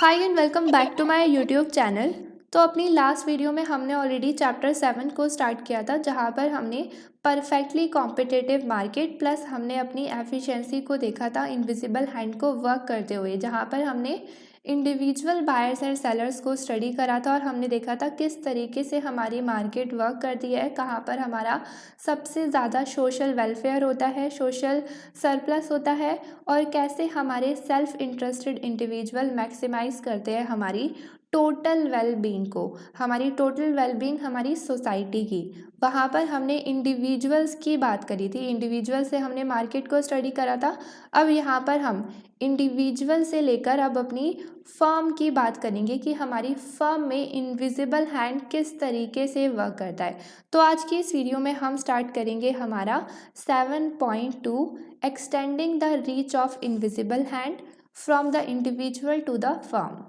Hi and welcome back to my YouTube channel. तो अपनी last video में हमने ऑलरेडी चैप्टर 7 को स्टार्ट किया था, जहाँ पर हमने परफेक्टली कॉम्पिटिटिव मार्केट प्लस हमने अपनी एफिशिएंसी को देखा था इनविजिबल हैंड को वर्क करते हुए, जहाँ पर हमने इंडिविजुअल बायर्स एंड सेलर्स को स्टडी करा था और हमने देखा था किस तरीके से हमारी मार्केट वर्क करती है, कहाँ पर हमारा सबसे ज़्यादा सोशल वेलफेयर होता है, सोशल सरप्लस होता है और कैसे हमारे सेल्फ इंटरेस्टेड इंडिविजुअल मैक्सिमाइज करते हैं हमारी टोटल वेलबींग को, हमारी टोटल वेलबींग हमारी सोसाइटी की। वहाँ पर हमने इंडिविजुअल्स की बात करी थी, इंडिविजुअल से हमने मार्केट को स्टडी करा था। अब यहाँ पर हम इंडिविजुअल से लेकर अब अपनी फर्म की बात करेंगे कि हमारी फर्म में इनविजिबल हैंड किस तरीके से वर्क करता है। तो आज की इस वीडियो में हम स्टार्ट करेंगे हमारा 7.2 extending the reach of invisible hand from the individual to the firm.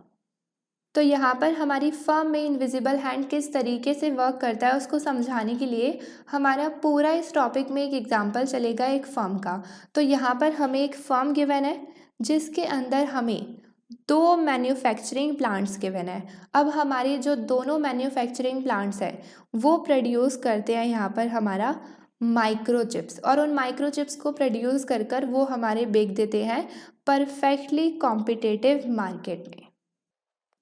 तो यहाँ पर हमारी फर्म में इनविजिबल हैंड किस तरीके से वर्क करता है उसको समझाने के लिए हमारा पूरा इस टॉपिक में एक एग्जांपल चलेगा एक फर्म का। तो यहाँ पर हमें एक फर्म गिवन है जिसके अंदर हमें दो मैन्युफैक्चरिंग प्लांट्स गिवन है। अब हमारे जो दोनों मैन्युफैक्चरिंग प्लांट्स हैं वो प्रोड्यूस करते हैं यहाँ पर हमारा माइक्रोचिप्स, और उन माइक्रोचिप्स को प्रोड्यूस कर कर वो हमारे बेच देते हैं परफेक्टली कॉम्पिटिटिव मार्केट में।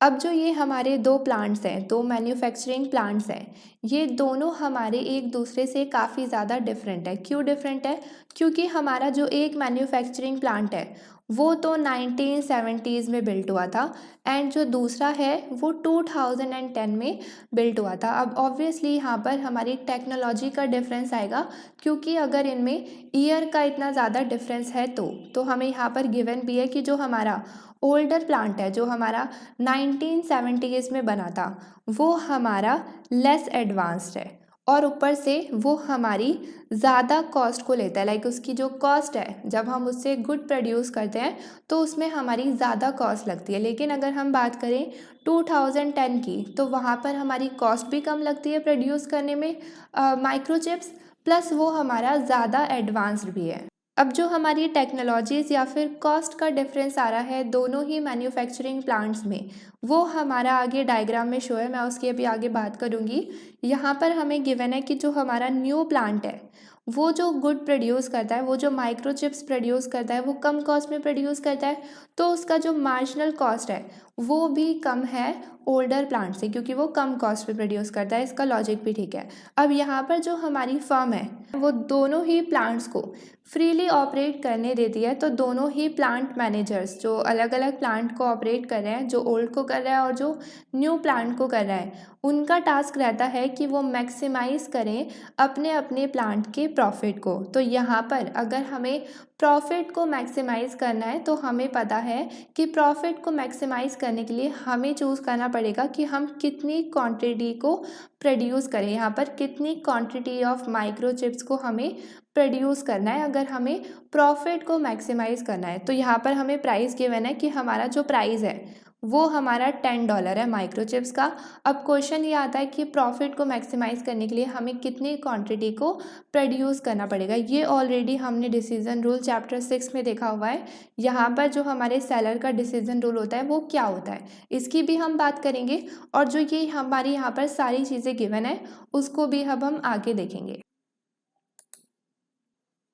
अब जो ये हमारे दो प्लांट्स हैं, दो मैन्युफैक्चरिंग प्लांट्स हैं, ये दोनों हमारे एक दूसरे से काफ़ी ज़्यादा डिफरेंट है। क्यों डिफरेंट है? क्योंकि हमारा जो एक मैन्युफैक्चरिंग प्लांट है वो तो 1970s में बिल्ट हुआ था एंड जो दूसरा है वो 2010 में बिल्ट हुआ था। अब ऑब्वियसली यहाँ पर हमारी टेक्नोलॉजी का डिफरेंस आएगा, क्योंकि अगर इनमें ईयर का इतना ज़्यादा डिफरेंस है तो हमें यहाँ पर गिवन भी है कि जो हमारा ओल्डर प्लांट है, जो हमारा 1970s में बना था, वो हमारा लेस एडवांस्ड है और ऊपर से वो हमारी ज़्यादा कॉस्ट को लेता है। लाइक उसकी जो कॉस्ट है, जब हम उससे गुड प्रोड्यूस करते हैं तो उसमें हमारी ज़्यादा कॉस्ट लगती है। लेकिन अगर हम बात करें 2010 की, तो वहाँ पर हमारी कॉस्ट भी कम लगती है प्रोड्यूस करने में माइक्रोचिप्स, प्लस वो हमारा ज़्यादा एडवांस्ड भी है। अब जो हमारी टेक्नोलॉजीज़ या फिर कॉस्ट का डिफरेंस आ रहा है दोनों ही मैन्युफैक्चरिंग प्लांट्स में, वो हमारा आगे डायग्राम में शो है, मैं उसकी अभी आगे बात करूँगी। यहाँ पर हमें गिवन है कि जो हमारा न्यू प्लांट है वो जो गुड प्रोड्यूस करता है, वो जो माइक्रोचिप्स प्रोड्यूस करता है, वो कम कॉस्ट में प्रोड्यूस करता है, तो उसका जो मार्जिनल कॉस्ट है वो भी कम है ओल्डर प्लांट से, क्योंकि वो कम कॉस्ट पे प्रोड्यूस करता है। इसका लॉजिक भी ठीक है। अब यहाँ पर जो हमारी फर्म है वो दोनों ही प्लांट्स को फ्रीली ऑपरेट करने देती है। तो दोनों ही प्लांट मैनेजर्स जो अलग अलग प्लांट को ऑपरेट कर रहे हैं, जो ओल्ड को कर रहा है और जो न्यू प्लांट को कर रहा है, उनका टास्क रहता है कि वो मैक्सिमाइज़ करें अपने अपने प्लांट के प्रॉफिट को। तो यहाँ पर अगर हमें प्रॉफिट को मैक्सिमाइज़ करना है तो हमें पता है कि प्रॉफिट को मैक्सिमाइज़ करने के लिए हमें चूज़ करना पड़ेगा कि हम कितनी क्वांटिटी को प्रोड्यूस करें। यहाँ पर कितनी क्वांटिटी ऑफ माइक्रोचिप्स को हमें प्रोड्यूस करना है अगर हमें प्रॉफिट को मैक्सिमाइज़ करना है। तो यहाँ पर हमें प्राइस गिवन है कि हमारा जो प्राइस है वो हमारा $10 है माइक्रोचिप्स का। अब क्वेश्चन ये आता है कि प्रॉफिट को मैक्सिमाइज़ करने के लिए हमें कितनी क्वांटिटी को प्रोड्यूस करना पड़ेगा। ये ऑलरेडी हमने डिसीजन रूल चैप्टर 6 में देखा हुआ है। यहाँ पर जो हमारे सेलर का डिसीजन रूल होता है वो क्या होता है, इसकी भी हम बात करेंगे, और जो ये हमारी यहाँ पर सारी चीज़ें गिवन है उसको भी अब हम आगे देखेंगे।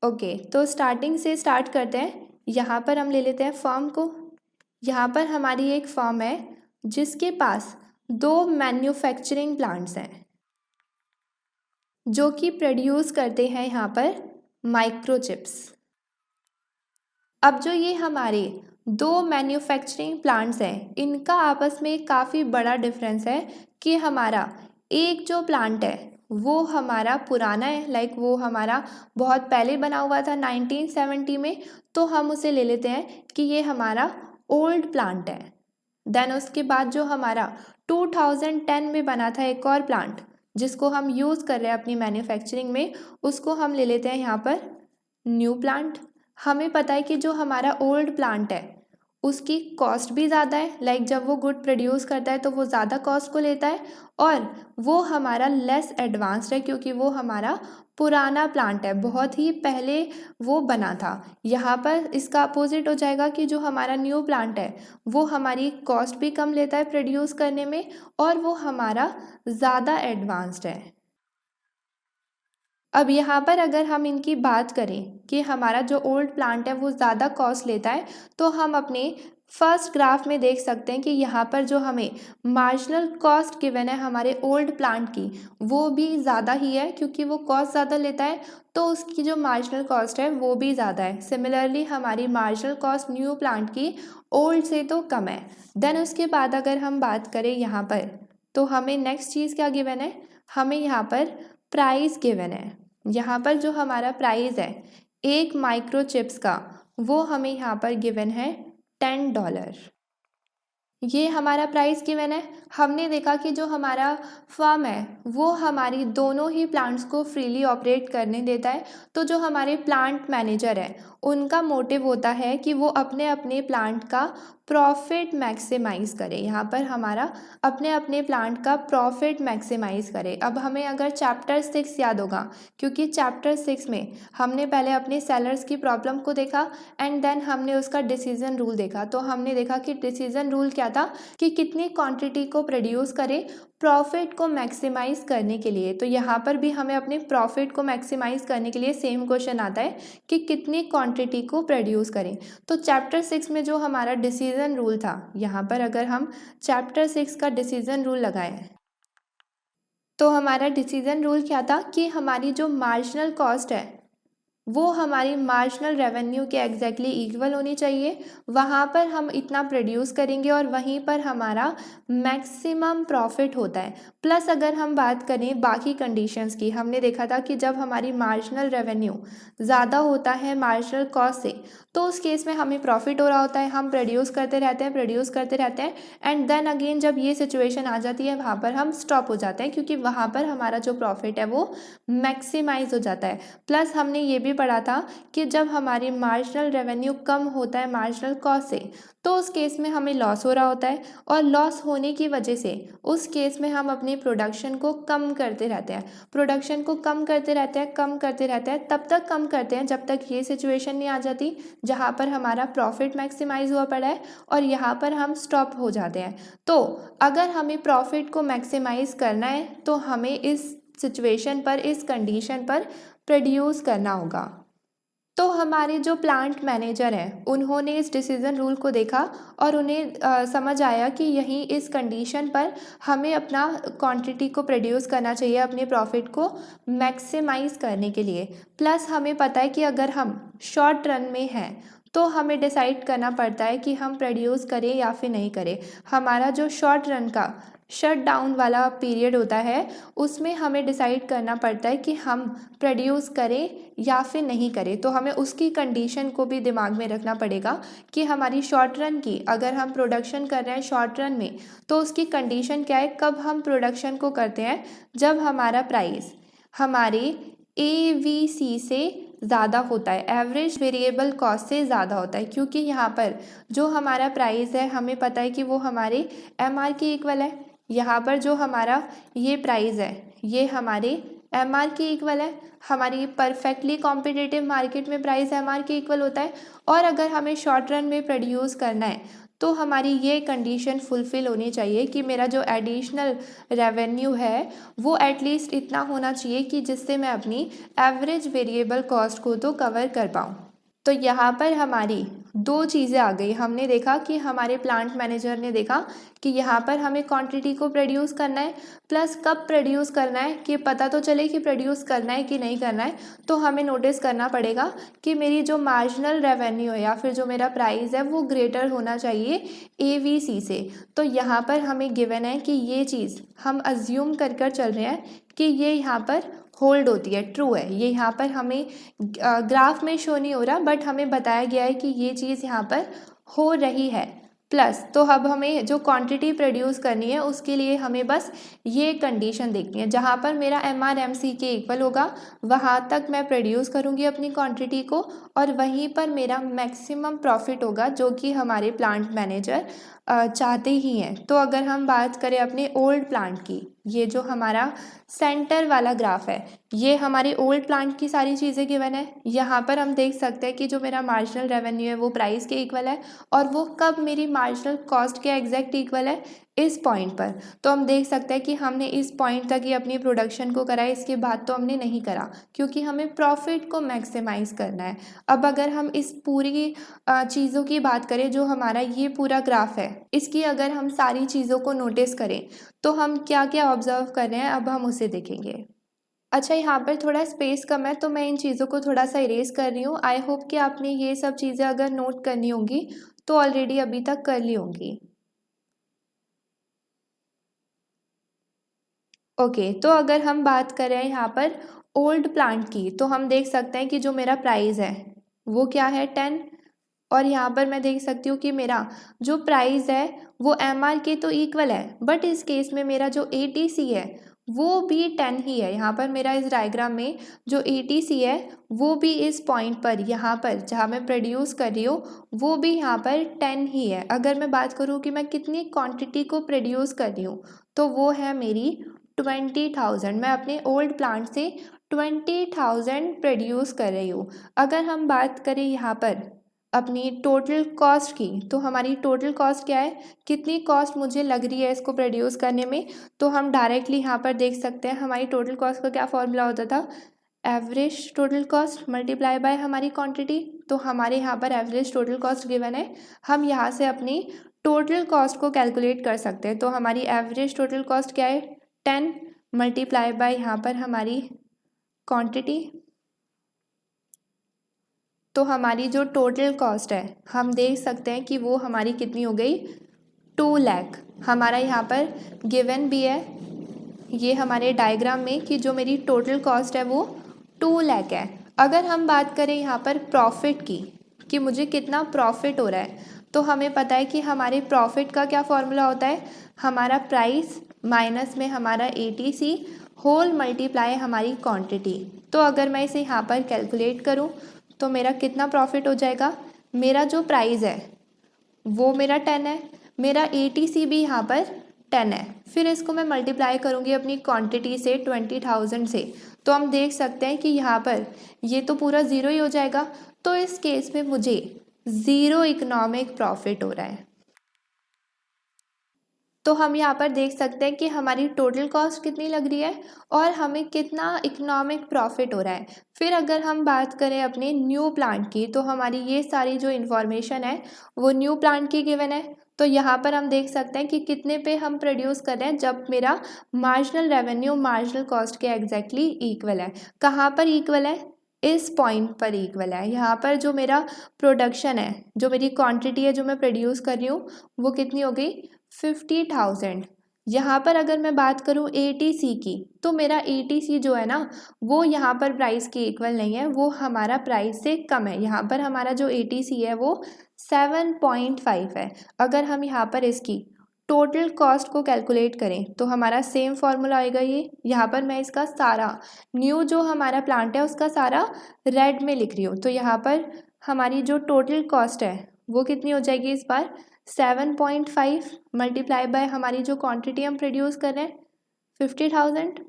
ओके, तो स्टार्टिंग से स्टार्ट करते हैं। यहाँ पर हम ले लेते हैं फर्म को। यहाँ पर हमारी एक फर्म है जिसके पास दो मैन्युफैक्चरिंग प्लांट्स हैं जो कि प्रोड्यूस करते हैं यहाँ पर माइक्रोचिप्स। अब जो ये हमारे दो मैन्युफैक्चरिंग प्लांट्स हैं इनका आपस में काफ़ी बड़ा डिफरेंस है कि हमारा एक जो प्लांट है वो हमारा पुराना है, लाइक वो हमारा बहुत पहले बना हुआ था 1970 में, तो हम उसे ले लेते हैं कि ये हमारा ओल्ड प्लांट है। देन उसके बाद जो हमारा 2010 में बना था एक और प्लांट जिसको हम यूज़ कर रहे हैं अपनी मैन्युफैक्चरिंग में, उसको हम ले लेते हैं यहाँ पर न्यू प्लांट। हमें पता है कि जो हमारा ओल्ड प्लांट है उसकी कॉस्ट भी ज़्यादा है, लाइक जब वो गुड प्रोड्यूस करता है तो वो ज़्यादा कॉस्ट को लेता है, और वो हमारा लेस एडवांस्ड है क्योंकि वो हमारा पुराना प्लांट है, बहुत ही पहले वो बना था। यहाँ पर इसका अपोजिट हो जाएगा कि जो हमारा न्यू प्लांट है वो हमारी कॉस्ट भी कम लेता है प्रोड्यूस करने में, और वो हमारा ज़्यादा एडवांस्ड है। अब यहाँ पर अगर हम इनकी बात करें कि हमारा जो ओल्ड प्लांट है वो ज़्यादा कॉस्ट लेता है, तो हम अपने फर्स्ट ग्राफ में देख सकते हैं कि यहाँ पर जो हमें मार्जिनल कॉस्ट गिवन है हमारे ओल्ड प्लांट की, वो भी ज़्यादा ही है क्योंकि वो कॉस्ट ज़्यादा लेता है, तो उसकी जो मार्जिनल कॉस्ट है वो भी ज़्यादा है। सिमिलरली हमारी मार्जिनल कॉस्ट न्यू प्लांट की ओल्ड से तो कम है। देन उसके बाद अगर हम बात करें यहाँ पर, तो हमें नेक्स्ट चीज़ क्या गिवन है, हमें यहाँ पर प्राइस गिवन है। यहाँ पर जो हमारा प्राइस है एक माइक्रोचिप्स का, वो हमें यहाँ पर गिवन है $10। ये हमारा प्राइस गिवन है। हमने देखा कि जो हमारा फर्म है वो हमारी दोनों ही प्लांट्स को फ्रीली ऑपरेट करने देता है, तो जो हमारे प्लांट मैनेजर है उनका मोटिव होता है कि वो अपने अपने प्लांट का प्रॉफिट मैक्सिमाइज़ करें। यहाँ पर हमारा अपने अपने प्लांट का प्रॉफिट मैक्सिमाइज़ करें। अब हमें अगर चैप्टर 6 याद होगा, क्योंकि चैप्टर 6 में हमने पहले अपने सेलर्स की प्रॉब्लम को देखा एंड देन हमने उसका डिसीजन रूल देखा। तो हमने देखा कि डिसीजन रूल क्या था कि कितनी क्वांटिटी को प्रोड्यूस करें प्रॉफिट को मैक्सिमाइज़ करने के लिए। तो यहाँ पर भी हमें अपने प्रॉफिट को मैक्सिमाइज़ करने के लिए सेम क्वेश्चन आता है कि कितनी क्वांटिटी को प्रोड्यूस करें। तो चैप्टर 6 में जो हमारा डिसीजन रूल था, यहाँ पर अगर हम चैप्टर 6 का डिसीजन रूल लगाएं, तो हमारा डिसीजन रूल क्या था कि हमारी जो मार्जिनल कॉस्ट है वो हमारी मार्जिनल रेवेन्यू के एग्जैक्टली इक्वल होनी चाहिए। वहाँ पर हम इतना प्रोड्यूस करेंगे और वहीं पर हमारा मैक्सिमम प्रॉफिट होता है। प्लस अगर हम बात करें बाकी कंडीशंस की, हमने देखा था कि जब हमारी मार्जिनल रेवेन्यू ज़्यादा होता है मार्जिनल कॉस्ट से, तो उस केस में हमें प्रॉफिट हो रहा होता है, हम प्रोड्यूस करते रहते हैं एंड देन अगेन जब ये सिचुएशन आ जाती है वहाँ पर हम स्टॉप हो जाते हैं क्योंकि वहाँ पर हमारा जो प्रॉफिट है वो मैक्सिमाइज हो जाता है। प्लस हमने ये भी पढ़ा था कि जब हमारी मार्जिनल रेवेन्यू कम होता है मार्जिनल कॉस्ट से, तो उस केस में हमें लॉस हो रहा होता है, और लॉस होने की वजह से उस केस में हम अपनी प्रोडक्शन को कम करते रहते हैं। प्रोडक्शन को कम करते रहते हैं, तब तक कम करते हैं जब तक ये सिचुएशन नहीं आ जाती जहाँ पर हमारा प्रॉफिट मैक्सिमाइज हुआ पड़ा है और यहाँ पर हम स्टॉप हो जाते हैं। तो अगर हमें प्रॉफिट को मैक्सिमाइज करना है तो हमें इस सिचुएशन पर, इस कंडीशन पर प्रोड्यूस करना होगा। तो हमारे जो प्लांट मैनेजर हैं उन्होंने इस डिसीजन रूल को देखा और उन्हें समझ आया कि यहीं इस कंडीशन पर हमें अपना क्वांटिटी को प्रोड्यूस करना चाहिए अपने प्रॉफिट को मैक्सिमाइज करने के लिए। प्लस हमें पता है कि अगर हम शॉर्ट रन में हैं तो हमें डिसाइड करना पड़ता है कि हम प्रोड्यूस करें या फिर नहीं करें। हमारा जो शॉर्ट रन का शट डाउन वाला पीरियड होता है उसमें हमें डिसाइड करना पड़ता है कि हम प्रोड्यूस करें या फिर नहीं करें। तो हमें उसकी कंडीशन को भी दिमाग में रखना पड़ेगा कि हमारी शॉर्ट रन की, अगर हम प्रोडक्शन कर रहे हैं शॉर्ट रन में, तो उसकी कंडीशन क्या है, कब हम प्रोडक्शन को करते हैं, जब हमारा प्राइस हमारे AVC से ज़्यादा होता है, एवरेज वेरिएबल कॉस्ट से ज़्यादा होता है। क्योंकि यहाँ पर जो हमारा प्राइस है हमें पता है कि वो हमारे MR के इक्वल है। यहाँ पर जो हमारा ये प्राइस है ये हमारे MR के इक्वल है। हमारी परफेक्टली कॉम्पिटिटिव मार्केट में प्राइस MR के इक्वल होता है, और अगर हमें शॉर्ट रन में प्रोड्यूस करना है तो हमारी ये कंडीशन फुलफ़िल होनी चाहिए कि मेरा जो एडिशनल रेवेन्यू है वो एटलीस्ट इतना होना चाहिए कि जिससे मैं अपनी एवरेज वेरिएबल कॉस्ट को तो कवर कर पाऊँ। तो यहाँ पर हमारी दो चीज़ें आ गई। हमने देखा कि हमारे प्लांट मैनेजर ने देखा कि यहाँ पर हमें क्वांटिटी को प्रोड्यूस करना है, प्लस कब प्रोड्यूस करना है कि पता तो चले कि प्रोड्यूस करना है कि नहीं करना है। तो हमें नोटिस करना पड़ेगा कि मेरी जो मार्जिनल रेवेन्यू है या फिर जो मेरा प्राइस है वो ग्रेटर होना चाहिए AVC से। तो यहाँ पर हमें गिवन है कि ये चीज़ हम अज्यूम कर चल रहे हैं कि ये यहाँ पर होल्ड होती है, ट्रू है। ये यहाँ पर हमें ग्राफ में शो नहीं हो रहा, बट हमें बताया गया है कि ये चीज़ यहाँ पर हो रही है। प्लस, तो अब हमें जो क्वांटिटी प्रोड्यूस करनी है उसके लिए हमें बस ये कंडीशन देखनी है, जहाँ पर मेरा MRMC के इक्वल होगा वहाँ तक मैं प्रोड्यूस करूँगी अपनी क्वांटिटी को, और वहीं पर मेरा मैक्सिमम प्रॉफिट होगा, जो कि हमारे प्लांट मैनेजर चाहते ही हैं। तो अगर हम बात करें अपने ओल्ड प्लांट की, ये जो हमारा सेंटर वाला ग्राफ है, ये हमारे ओल्ड प्लांट की सारी चीज़ें गिवन है। यहाँ पर हम देख सकते हैं कि जो मेरा मार्जिनल रेवेन्यू है वो प्राइस के इक्वल है, और वो कब मेरी मार्जिनल कॉस्ट के एग्जैक्ट इक्वल है, इस पॉइंट पर। तो हम देख सकते हैं कि हमने इस पॉइंट तक ही अपनी प्रोडक्शन को करा है, इसके बाद तो हमने नहीं करा, क्योंकि हमें प्रॉफिट को मैक्सिमाइज करना है। अब अगर हम इस पूरी चीज़ों की बात करें, जो हमारा ये पूरा ग्राफ है, इसकी अगर हम सारी चीज़ों को नोटिस करें तो हम क्या क्या ऑब्जर्व कर रहे हैं, अब हम उसे देखेंगे। अच्छा, यहाँ पर थोड़ा स्पेस कम है तो मैं इन चीज़ों को थोड़ा सा इरेज कर रही हूँ। आई होप कि आपने ये सब चीज़ें अगर नोट करनी होंगी तो ऑलरेडी अभी तक कर ली होंगी। ओके, तो अगर हम बात करें यहाँ पर ओल्ड प्लांट की, तो हम देख सकते हैं कि जो मेरा प्राइस है वो क्या है, 10। और यहाँ पर मैं देख सकती हूँ कि मेरा जो प्राइस है वो MR के तो इक्वल है, बट इस केस में मेरा जो ATC है वो भी 10 ही है। यहाँ पर मेरा इस डायग्राम में जो ATC है वो भी इस पॉइंट पर, यहाँ पर जहाँ मैं प्रोड्यूस कर रही हूँ, वो भी यहाँ पर 10 ही है। अगर मैं बात करूँ कि मैं कितनी क्वांटिटी को प्रोड्यूस कर रही हूँ, तो वो है मेरी 20,000। मैं अपने ओल्ड प्लांट से 20,000 प्रोड्यूस कर रही हूँ। अगर हम बात करें यहाँ पर अपनी टोटल कॉस्ट की, तो हमारी टोटल कॉस्ट क्या है, कितनी कॉस्ट मुझे लग रही है इसको प्रोड्यूस करने में, तो हम डायरेक्टली यहाँ पर देख सकते हैं हमारी टोटल कॉस्ट का क्या फॉर्मूला होता था, average total cost multiply by हमारी क्वांटिटी। तो हमारे यहाँ पर एवरेज टोटल कॉस्ट गिवन है, हम यहाँ से अपनी टोटल कॉस्ट को कैलकुलेट कर सकते हैं। तो हमारी एवरेज टोटल कॉस्ट क्या है, 10 मल्टीप्लाई बाय यहाँ पर हमारी क्वांटिटी। तो हमारी जो टोटल कॉस्ट है हम देख सकते हैं कि वो हमारी कितनी हो गई, 2 लाख। हमारा यहाँ पर गिवन भी है ये हमारे डायग्राम में कि जो मेरी टोटल कॉस्ट है वो 2 लाख है। अगर हम बात करें यहाँ पर प्रॉफिट की, कि मुझे कितना प्रॉफिट हो रहा है, तो हमें पता है कि हमारे प्रॉफिट का क्या फॉर्मूला होता है, हमारा प्राइस माइनस में हमारा ATC होल मल्टीप्लाई हमारी क्वांटिटी। तो अगर मैं इसे यहाँ पर कैलकुलेट करूँ तो मेरा कितना प्रॉफिट हो जाएगा, मेरा जो प्राइस है वो मेरा 10 है, मेरा ATC भी यहाँ पर 10 है, फिर इसको मैं मल्टीप्लाई करूँगी अपनी क्वांटिटी से 20,000 से, तो हम देख सकते हैं कि यहाँ पर ये तो पूरा ज़ीरो ही हो जाएगा। तो इस केस में मुझे ज़ीरो इकोनॉमिक प्रॉफिट हो रहा है। तो हम यहाँ पर देख सकते हैं कि हमारी टोटल कॉस्ट कितनी लग रही है और हमें कितना इकोनॉमिक प्रॉफिट हो रहा है। फिर अगर हम बात करें अपने न्यू प्लांट की, तो हमारी ये सारी जो इन्फॉर्मेशन है वो न्यू प्लांट की गिवन है। तो यहाँ पर हम देख सकते हैं कि कितने पे हम प्रोड्यूस कर रहे हैं, जब मेरा मार्जिनल रेवेन्यू मार्जिनल कॉस्ट के एग्जैक्टली इक्वल है। कहाँ पर इक्वल है, इस पॉइंट पर इक्वल है। यहाँ पर जो मेरा प्रोडक्शन है, जो मेरी क्वांटिटी है जो मैं प्रोड्यूस कर रही हूँ, वो कितनी हो गई, 50,000। यहाँ पर अगर मैं बात करूँ ATC की, तो मेरा ATC जो है ना वो यहाँ पर प्राइस के इक्वल नहीं है, वो हमारा प्राइस से कम है। यहाँ पर हमारा जो ATC है वो 7.5 है। अगर हम यहाँ पर इसकी टोटल कॉस्ट को कैलकुलेट करें तो हमारा सेम फॉर्मूला आएगा ये। यहाँ पर मैं इसका सारा न्यू जो हमारा प्लांट है उसका सारा रेड में लिख रही हूँ। तो यहाँ पर हमारी जो टोटल कॉस्ट है वो कितनी हो जाएगी इस बार, 7.5 मल्टीप्लाई बाय हमारी जो क्वांटिटी हम प्रोड्यूस कर रहे हैं 50,000।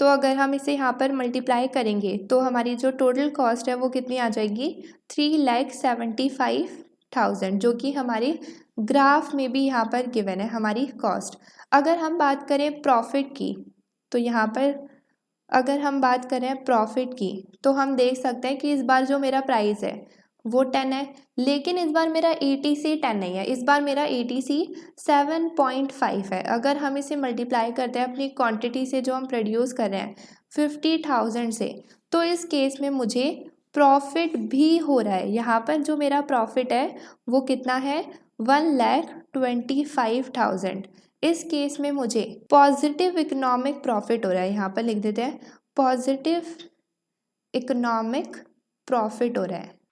तो अगर हम इसे यहाँ पर मल्टीप्लाई करेंगे तो हमारी जो टोटल कॉस्ट है वो कितनी आ जाएगी, 3,75,000, जो कि हमारे ग्राफ में भी यहाँ पर गिवन है हमारी कॉस्ट। अगर हम बात करें प्रॉफिट की, तो यहाँ पर अगर हम बात करें प्रॉफिट की, तो हम देख सकते हैं कि इस बार जो मेरा प्राइस है वो 10 है, लेकिन इस बार मेरा ATC 10 नहीं है, इस बार मेरा ATC 7.5 है। अगर हम इसे मल्टीप्लाई करते हैं अपनी क्वांटिटी से जो हम प्रोड्यूस कर रहे हैं 50,000 से, तो इस केस में मुझे प्रॉफिट भी हो रहा है। यहाँ पर जो मेरा प्रॉफिट है वो कितना है, 1,25,000। इस केस में मुझे पॉजिटिव इकोनॉमिक प्रॉफिट हो रहा है। यहाँ पर लिख देते हैं पॉजिटिव इकोनॉमिक प्रॉफिट हो रहा है।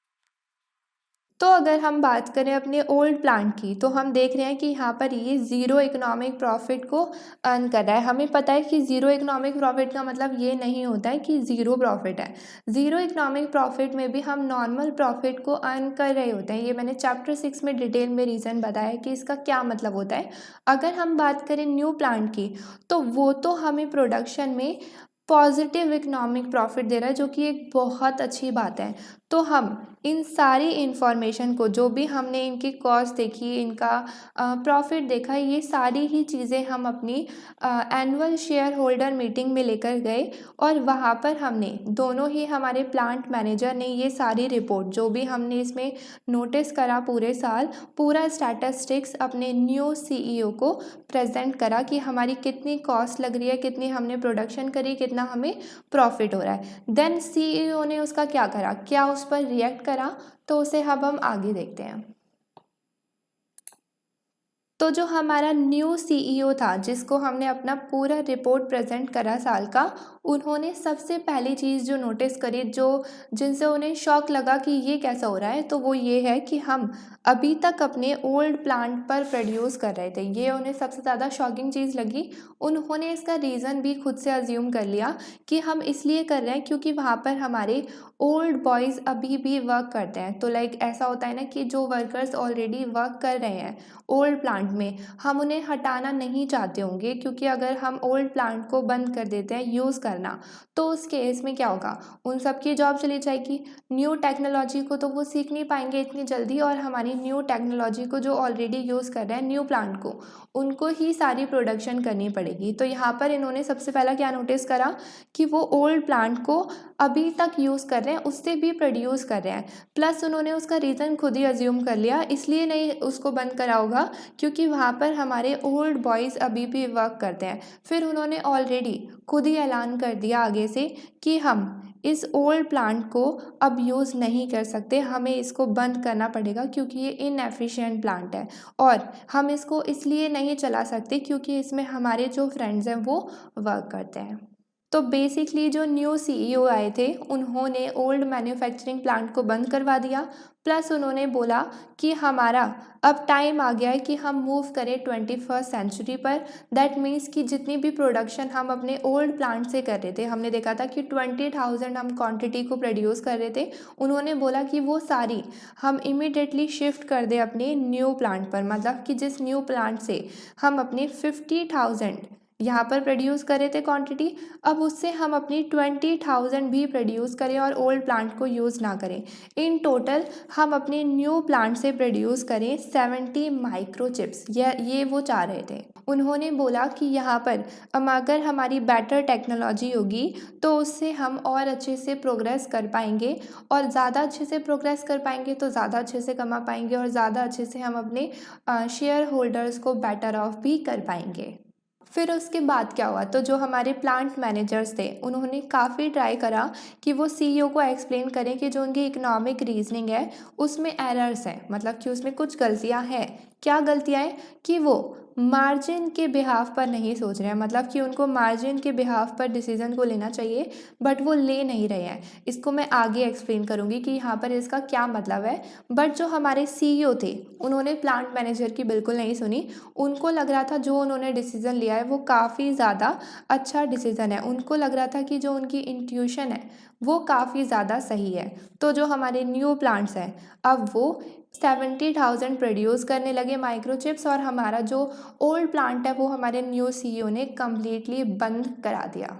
तो अगर हम बात करें अपने ओल्ड प्लांट की, तो हम देख रहे हैं कि यहाँ पर ये ज़ीरो इकोनॉमिक प्रॉफिट को अर्न कर रहा है। हमें पता है कि ज़ीरो इकोनॉमिक प्रॉफिट का मतलब ये नहीं होता है कि ज़ीरो प्रॉफिट है। ज़ीरो इकोनॉमिक प्रॉफिट में भी हम नॉर्मल प्रॉफिट को अर्न कर रहे होते हैं। ये मैंने चैप्टर 6 में डिटेल में रीज़न बताया कि इसका क्या मतलब होता है। अगर हम बात करें न्यू प्लांट की, तो वो तो हमें प्रोडक्शन में पॉजिटिव इकोनॉमिक प्रॉफिट दे रहा है, जो कि एक बहुत अच्छी बात है। तो हम इन सारी इन्फॉर्मेशन को, जो भी हमने इनकी कॉस्ट देखी, इनका प्रॉफिट देखा, ये सारी ही चीज़ें हम अपनी एनुअल शेयर होल्डर मीटिंग में लेकर गए और वहाँ पर हमने दोनों ही, हमारे प्लांट मैनेजर ने ये सारी रिपोर्ट, जो भी हमने इसमें नोटिस करा पूरे साल, पूरा स्टैटिस्टिक्स अपने न्यू सीईओ को प्रेजेंट करा कि हमारी कितनी कॉस्ट लग रही है, कितनी हमने प्रोडक्शन करी, कितना हमें प्रॉफिट हो रहा है। देन सीईओ ने उसका क्या करा, क्या उस पर रिएक्ट करा, तो उसे अब हम आगे देखते हैं। तो जो हमारा न्यू सीईओ था, जिसको हमने अपना पूरा रिपोर्ट प्रेजेंट करा साल का, उन्होंने सबसे पहली चीज़ जो नोटिस करी, जो जिनसे उन्हें शॉक लगा कि ये कैसा हो रहा है, तो वो ये है कि हम अभी तक अपने ओल्ड प्लांट पर प्रोड्यूस कर रहे थे। ये उन्हें सबसे ज़्यादा शॉकिंग चीज़ लगी। उन्होंने इसका रीज़न भी खुद से अज्यूम कर लिया कि हम इसलिए कर रहे हैं क्योंकि वहाँ पर हमारे ओल्ड बॉयज़ अभी भी वर्क करते हैं। तो लाइक ऐसा होता है ना कि जो वर्कर्स ऑलरेडी वर्क कर रहे हैं ओल्ड प्लांट में, हम उन्हें हटाना नहीं चाहते होंगे, क्योंकि अगर हम ओल्ड प्लांट को बंद कर देते हैं यूज़ करना, तो उस केस में क्या होगा, उन सब की जॉब चली जाएगी। न्यू टेक्नोलॉजी को तो वो सीख नहीं पाएंगे इतनी जल्दी, और हमारी न्यू टेक्नोलॉजी को जो ऑलरेडी यूज़ कर रहे हैं न्यू प्लांट को, उनको ही सारी प्रोडक्शन करनी पड़ेगी। तो यहाँ पर इन्होंने सबसे पहला क्या नोटिस करा कि वो ओल्ड प्लांट को अभी तक यूज़ कर रहे हैं, उससे भी प्रोड्यूस कर रहे हैं। प्लस उन्होंने उसका रीज़न खुद ही अज्यूम कर लिया, इसलिए नहीं उसको बंद करा होगा क्योंकि वहाँ पर हमारे ओल्ड बॉयज़ अभी भी वर्क करते हैं। फिर उन्होंने ऑलरेडी खुद ही ऐलान कर दिया आगे से कि हम इस ओल्ड प्लांट को अब यूज़ नहीं कर सकते, हमें इसको बंद करना पड़ेगा क्योंकि ये इनएफिशिएंट प्लांट है, और हम इसको इसलिए नहीं चला सकते क्योंकि इसमें हमारे जो फ्रेंड्स हैं वो वर्क करते हैं। तो बेसिकली जो न्यू सीईओ आए थे, उन्होंने ओल्ड मैन्युफैक्चरिंग प्लांट को बंद करवा दिया। प्लस उन्होंने बोला कि हमारा अब टाइम आ गया है कि हम मूव करें 21st सेंचुरी पर। दैट मीन्स कि जितनी भी प्रोडक्शन हम अपने ओल्ड प्लांट से कर रहे थे, हमने देखा था कि 20,000 हम क्वांटिटी को प्रोड्यूस कर रहे थे, उन्होंने बोला कि वो सारी हम इमीडिएटली शिफ्ट कर दें अपने न्यू प्लांट पर। मतलब कि जिस न्यू प्लांट से हम अपने 50,000 यहाँ पर प्रोड्यूस करे थे क्वांटिटी, अब उससे हम अपनी 20,000 भी प्रोड्यूस करें और ओल्ड प्लांट को यूज़ ना करें। इन टोटल हम अपने न्यू प्लांट से प्रोड्यूस करें 70 माइक्रोचिप्स। ये वो चाह रहे थे। उन्होंने बोला कि यहाँ पर अगर हमारी बेटर टेक्नोलॉजी होगी तो उससे हम और अच्छे से प्रोग्रेस कर पाएंगे, और ज़्यादा अच्छे से प्रोग्रेस कर पाएंगे तो ज़्यादा अच्छे से कमा पाएंगे, और ज़्यादा अच्छे से हम अपने शेयर होल्डर्स को बेटर ऑफ भी कर पाएंगे। फिर उसके बाद क्या हुआ, तो जो हमारे प्लांट मैनेजर्स थे, उन्होंने काफ़ी ट्राई करा कि वो सीईओ को एक्सप्लेन करें कि जो उनकी इकोनॉमिक रीजनिंग है उसमें एरर्स हैं, मतलब कि उसमें कुछ गलतियां हैं। क्या गलतियां हैं कि वो मार्जिन के बिहाफ पर नहीं सोच रहे हैं, मतलब कि उनको मार्जिन के बिहाफ पर डिसीजन को लेना चाहिए बट वो ले नहीं रहे हैं। इसको मैं आगे एक्सप्लेन करूँगी कि यहाँ पर इसका क्या मतलब है। बट जो हमारे सीईओ थे, उन्होंने प्लांट मैनेजर की बिल्कुल नहीं सुनी। उनको लग रहा था जो उन्होंने डिसीज़न लिया है वो काफ़ी ज़्यादा अच्छा डिसीज़न है। उनको लग रहा था कि जो उनकी इंट्यूशन है वो काफ़ी ज़्यादा सही है। तो जो हमारे न्यू प्लांट्स हैं, अब वो 70,000 प्रोड्यूस करने लगे माइक्रोचिप्स, और हमारा जो ओल्ड प्लांट है वो हमारे न्यू सीईओ ने कम्प्लीटली बंद करा दिया।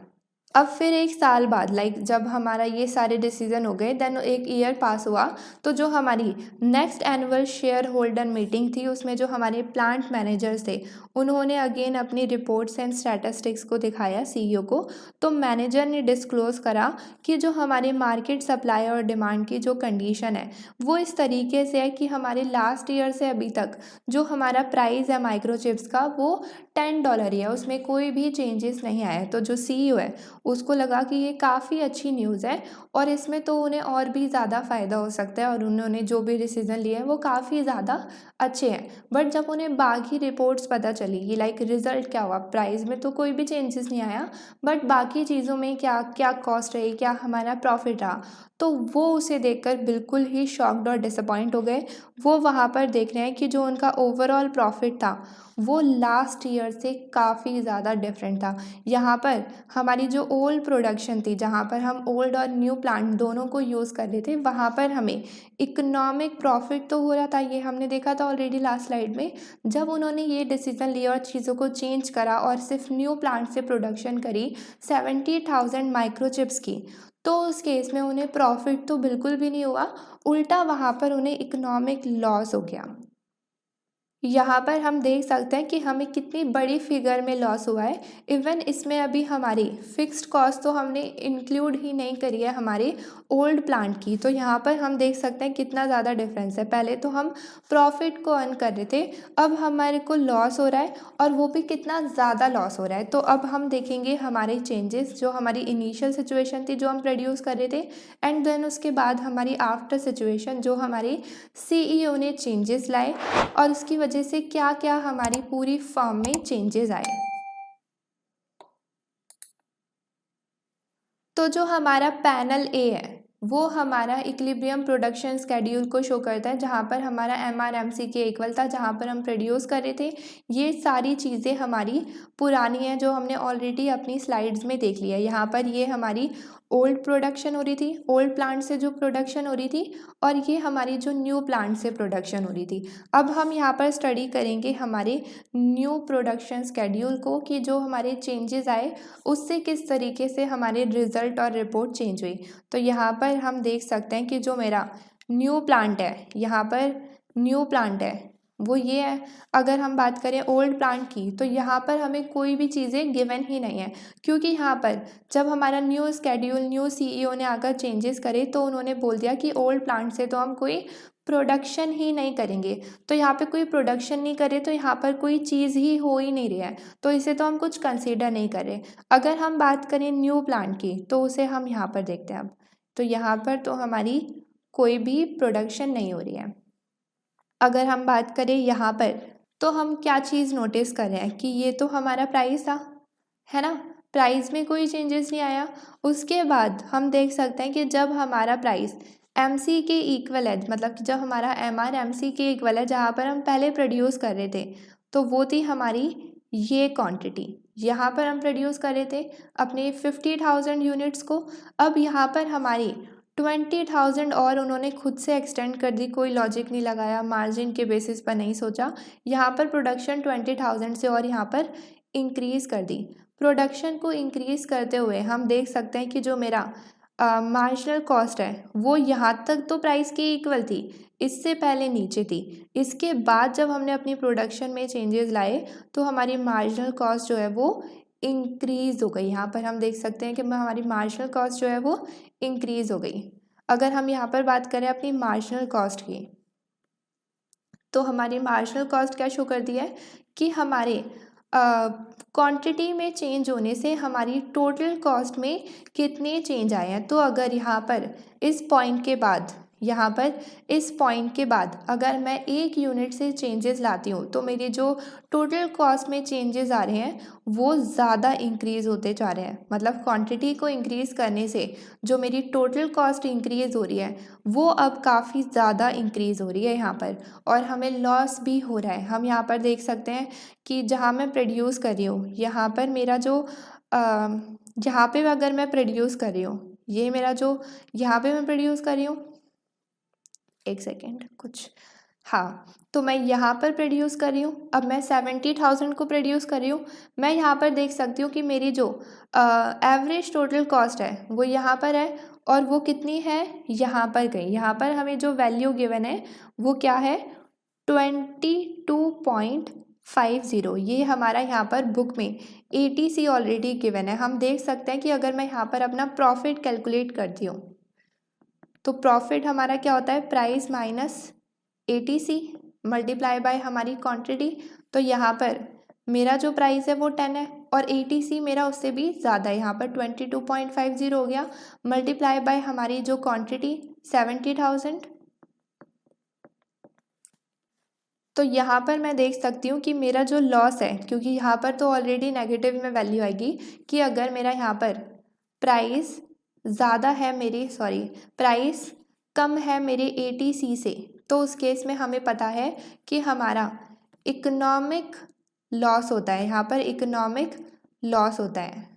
अब फिर एक साल बाद, लाइक जब हमारा ये सारे डिसीजन हो गए, देन एक ईयर पास हुआ, तो जो हमारी next annual share holder meeting थी, उसमें जो हमारे प्लांट मैनेजर्स थे, उन्होंने अगेन अपनी रिपोर्ट्स एंड स्टैटिस्टिक्स को दिखाया सीईओ को। तो मैनेजर ने डिस्क्लोज करा कि जो हमारे मार्केट सप्लाई और डिमांड की जो कंडीशन है वो इस तरीके से है कि हमारे लास्ट ईयर से अभी तक जो हमारा प्राइस है माइक्रोचिप्स का वो $10 ही है, उसमें कोई भी चेंजेस नहीं आया। तो जो सीईओ है उसको लगा कि ये काफ़ी अच्छी न्यूज़ है और इसमें तो उन्हें और भी ज़्यादा फ़ायदा हो सकता है और उन्होंने जो भी डिसीज़न लिए हैं वो काफ़ी ज़्यादा अच्छे हैं। बट जब उन्हें बाकी रिपोर्ट्स पता चली कि लाइक रिज़ल्ट क्या हुआ, प्राइस में तो कोई भी चेंजेस नहीं आया, बट बाकी चीज़ों में क्या क्या कॉस्ट रही, क्या हमारा प्रॉफिट रहा, तो वो उसे देखकर बिल्कुल ही शॉक्ड और डिसअपॉइंट हो गए। वो वहाँ पर देख रहे हैं कि जो उनका ओवरऑल प्रॉफिट था वो लास्ट ईयर से काफ़ी ज़्यादा डिफरेंट था। यहाँ पर हमारी जो ओल्ड प्रोडक्शन थी, जहाँ पर हम ओल्ड और न्यू प्लांट दोनों को यूज़ कर रहे थे, वहाँ पर हमें इकोनॉमिक प्रॉफिट तो हो रहा था, ये हमने देखा था ऑलरेडी लास्ट स्लाइड में। जब उन्होंने ये डिसीज़न लिया और चीज़ों को चेंज करा और सिर्फ न्यू प्लांट से प्रोडक्शन करी 70,000 माइक्रोचिप्स की, तो उस केस में उन्हें प्रॉफिट तो बिल्कुल भी नहीं हुआ, उल्टा वहाँ पर उन्हें इकोनॉमिक लॉस हो गया। यहाँ पर हम देख सकते हैं कि हमें कितनी बड़ी फिगर में लॉस हुआ है। इवन इसमें अभी हमारी फिक्स्ड कॉस्ट तो हमने इंक्लूड ही नहीं करी है हमारे ओल्ड प्लांट की। तो यहाँ पर हम देख सकते हैं कितना ज़्यादा डिफरेंस है। पहले तो हम प्रॉफिट को अर्न कर रहे थे, अब हमारे को लॉस हो रहा है और वो भी कितना ज़्यादा लॉस हो रहा है। तो अब हम देखेंगे हमारे चेंजेस, जो हमारी इनिशियल सिचुएशन थी जो हम प्रोड्यूस कर रहे थे, एंड देन उसके बाद हमारी आफ्टर सिचुएशन जो हमारे CEO ने चेंजेस लाए और उसकी वजह से क्या क्या हमारी पूरी फर्म में चेंजेस आए। तो जो हमारा पैनल ए है वो हमारा इक्विलिब्रियम प्रोडक्शन स्केड्यूल को शो करता है, जहाँ पर हमारा MRMC के इक्वल था, जहाँ पर हम प्रोड्यूस कर रहे थे। ये सारी चीज़ें हमारी पुरानी हैं जो हमने ऑलरेडी अपनी स्लाइड्स में देख लिया है। यहाँ पर ये हमारी ओल्ड प्रोडक्शन हो रही थी, ओल्ड प्लांट से जो प्रोडक्शन हो रही थी, और ये हमारी जो न्यू प्लांट से प्रोडक्शन हो रही थी। अब हम यहाँ पर स्टडी करेंगे हमारे न्यू प्रोडक्शन स्केड्यूल को कि जो हमारे चेंजेस आए उससे किस तरीके से हमारे रिज़ल्ट और रिपोर्ट चेंज हुई। तो यहाँ पर हम देख सकते हैं कि जो मेरा न्यू प्लांट है, यहाँ पर न्यू प्लांट है वो ये है। अगर हम बात करें ओल्ड प्लांट की, तो यहाँ पर हमें कोई भी चीज़ें गिवन ही नहीं है, क्योंकि यहाँ पर जब हमारा न्यू स्केड्यूल न्यू CEO ने आकर चेंजेस करे तो उन्होंने बोल दिया कि ओल्ड प्लांट से तो हम कोई प्रोडक्शन ही नहीं करेंगे। तो यहाँ पे कोई प्रोडक्शन नहीं करे तो यहाँ पर कोई चीज़ ही हो ही नहीं रही है, तो इसे तो हम कुछ कंसीडर नहीं करें। अगर हम बात करें न्यू प्लांट की तो उसे हम यहाँ पर देखते हैं। अब तो यहाँ पर तो हमारी कोई भी प्रोडक्शन नहीं हो रही है। अगर हम बात करें यहाँ पर, तो हम क्या चीज़ नोटिस कर रहे हैं कि ये तो हमारा प्राइस था, है ना, प्राइस में कोई चेंजेस नहीं आया। उसके बाद हम देख सकते हैं कि जब हमारा प्राइस MC के इक्वल है, मतलब कि जब हमारा MRMC के इक्वल है, जहाँ पर हम पहले प्रोड्यूस कर रहे थे, तो वो थी हमारी ये क्वांटिटी। यहाँ पर हम प्रोड्यूस कर रहे थे अपने 50,000 यूनिट्स को। अब यहाँ पर हमारी 20,000 और उन्होंने खुद से एक्सटेंड कर दी, कोई लॉजिक नहीं लगाया, मार्जिन के बेसिस पर नहीं सोचा। यहाँ पर प्रोडक्शन 20,000 से और यहाँ पर इंक्रीज़ कर दी। प्रोडक्शन को इंक्रीज़ करते हुए हम देख सकते हैं कि जो मेरा मार्जिनल कॉस्ट है वो यहाँ तक तो प्राइस के इक्वल थी, इससे पहले नीचे थी। इसके बाद जब हमने अपनी प्रोडक्शन में चेंजेस लाए तो हमारी मार्जिनल कॉस्ट जो है वो इंक्रीज़ हो गई। यहाँ पर हम देख सकते हैं कि हमारी मार्जिनल कॉस्ट जो है वो इंक्रीज़ हो गई। अगर हम यहाँ पर बात करें अपनी मार्जिनल कॉस्ट की, तो हमारी मार्जिनल कॉस्ट क्या शो करती है कि हमारे क्वांटिटी में चेंज होने से हमारी टोटल कॉस्ट में कितने चेंज आए हैं। तो अगर यहाँ पर इस पॉइंट के बाद, यहाँ पर इस पॉइंट के बाद अगर मैं 1 यूनिट से चेंजेस लाती हूँ तो मेरी जो टोटल कॉस्ट में चेंजेस आ रहे हैं वो ज़्यादा इंक्रीज़ होते जा रहे हैं। मतलब क्वांटिटी को इंक्रीज़ करने से जो मेरी टोटल कॉस्ट इंक्रीज़ हो रही है वो अब काफ़ी ज़्यादा इंक्रीज़ हो रही है यहाँ पर, और हमें लॉस भी हो रहा है। हम यहाँ पर देख सकते हैं कि जहाँ मैं प्रोड्यूस कर रही हूँ, यहाँ पर मेरा जो यहाँ पे अगर मैं प्रोड्यूस कर रही हूँ, ये मेरा जो यहाँ पे मैं प्रोड्यूस कर रही हूँ, एक सेकेंड कुछ, हाँ, तो मैं यहाँ पर प्रोड्यूस कर रही हूँ। अब मैं 70,000 को प्रोड्यूस कर रही हूँ। मैं यहाँ पर देख सकती हूँ कि मेरी जो एवरेज टोटल कॉस्ट है वो यहाँ पर है, और वो कितनी है यहाँ पर गई। यहाँ पर हमें जो वैल्यू गिवन है वो क्या है, 22.50। ये हमारा यहाँ पर बुक में ATC ऑलरेडी गिवन है। हम देख सकते हैं कि अगर मैं यहाँ पर अपना प्रॉफिट कैलकुलेट करती हूँ तो प्रॉफिट हमारा क्या होता है, price minus ATC multiply by हमारी क्वांटिटी। तो यहाँ पर मेरा जो प्राइस है वो 10 है, और ATC मेरा उससे भी ज़्यादा है, यहाँ पर 22.50 हो गया, मल्टीप्लाई बाय हमारी जो क्वांटिटी 70,000। तो यहाँ पर मैं देख सकती हूँ कि मेरा जो लॉस है, क्योंकि यहाँ पर तो ऑलरेडी नेगेटिव में वैल्यू आएगी कि अगर मेरा यहाँ पर प्राइस ज़्यादा है प्राइस कम है मेरे ATC से, तो उस केस में हमें पता है कि हमारा इकोनॉमिक लॉस होता है, यहाँ पर इकोनॉमिक लॉस होता है,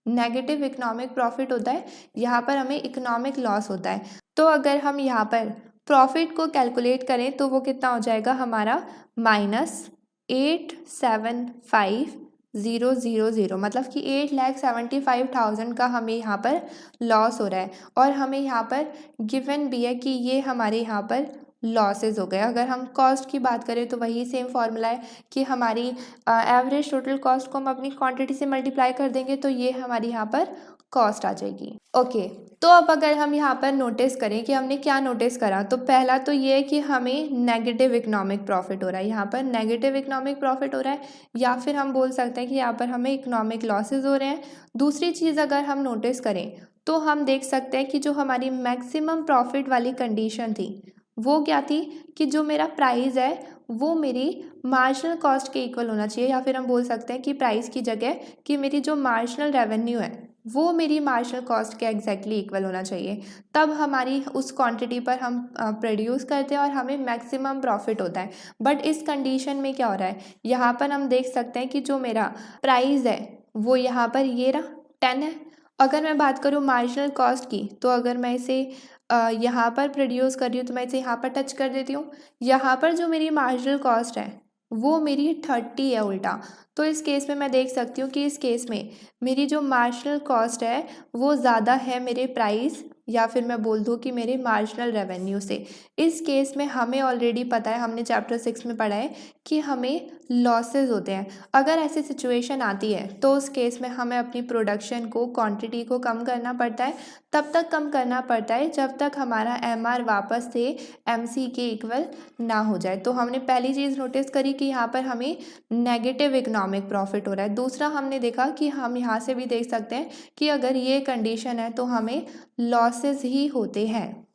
नेगेटिव इकोनॉमिक प्रॉफिट होता है, यहाँ पर हमें इकोनॉमिक लॉस होता है। तो अगर हम यहाँ पर प्रॉफिट को कैलकुलेट करें तो वो कितना हो जाएगा हमारा -875,000, मतलब कि 8,75,000 का हमें यहाँ पर लॉस हो रहा है। और हमें यहाँ पर गिवन भी है कि ये हमारे यहाँ पर लॉसेस हो गए। अगर हम कॉस्ट की बात करें तो वही सेम फॉर्मूला है कि हमारी एवरेज टोटल कॉस्ट को हम अपनी क्वांटिटी से मल्टीप्लाई कर देंगे तो ये हमारी यहाँ पर कॉस्ट आ जाएगी। ओके, तो अब अगर हम यहाँ पर नोटिस करें कि हमने क्या नोटिस करा, तो पहला तो ये है कि हमें नेगेटिव इकोनॉमिक प्रॉफिट हो रहा है, यहाँ पर नेगेटिव इकोनॉमिक प्रॉफिट हो रहा है, या फिर हम बोल सकते हैं कि यहाँ पर हमें इकोनॉमिक लॉसेज हो रहे हैं। दूसरी चीज़ अगर हम नोटिस करें तो हम देख सकते हैं कि जो हमारी मैक्सिमम प्रॉफिट वाली कंडीशन थी वो क्या थी कि जो मेरा प्राइस है वो मेरी मार्जिनल कॉस्ट के इक्वल होना चाहिए, या फिर हम बोल सकते हैं कि प्राइस की जगह कि मेरी जो मार्जिनल रेवेन्यू है वो मेरी मार्जिनल कॉस्ट के एग्जैक्टली इक्वल होना चाहिए। तब हमारी उस क्वांटिटी पर हम प्रोड्यूस करते हैं और हमें मैक्सिमम प्रॉफिट होता है। बट इस कंडीशन में क्या हो रहा है, यहाँ पर हम देख सकते हैं कि जो मेरा प्राइस है वो यहाँ पर ये रहा 10 है। अगर मैं बात करूँ मार्जिनल कॉस्ट की, तो अगर मैं इसे यहाँ पर प्रोड्यूस कर रही हूँ तो मैं इसे यहाँ पर टच कर देती हूँ। यहाँ पर जो मेरी मार्जिनल कॉस्ट है वो मेरी 30 है उल्टा। तो इस केस में मैं देख सकती हूँ कि इस केस में मेरी जो मार्जिनल कॉस्ट है वो ज़्यादा है मेरे प्राइस, या फिर मैं बोल दूँ कि मेरे मार्जिनल रेवेन्यू से। इस केस में हमें ऑलरेडी पता है, हमने चैप्टर 6 में पढ़ा है कि हमें लॉसेस होते हैं। अगर ऐसी सिचुएशन आती है तो उस केस में हमें अपनी प्रोडक्शन को, क्वांटिटी को कम करना पड़ता है। तब तक कम करना पड़ता है जब तक हमारा MR वापस से MC के इक्वल ना हो जाए। तो हमने पहली चीज़ नोटिस करी कि यहाँ पर हमें नेगेटिव इकोनॉमिक प्रॉफिट हो रहा है। दूसरा हमने देखा कि हम यहाँ से भी देख सकते हैं कि अगर ये कंडीशन है तो हमें लॉसेस ही होते हैं।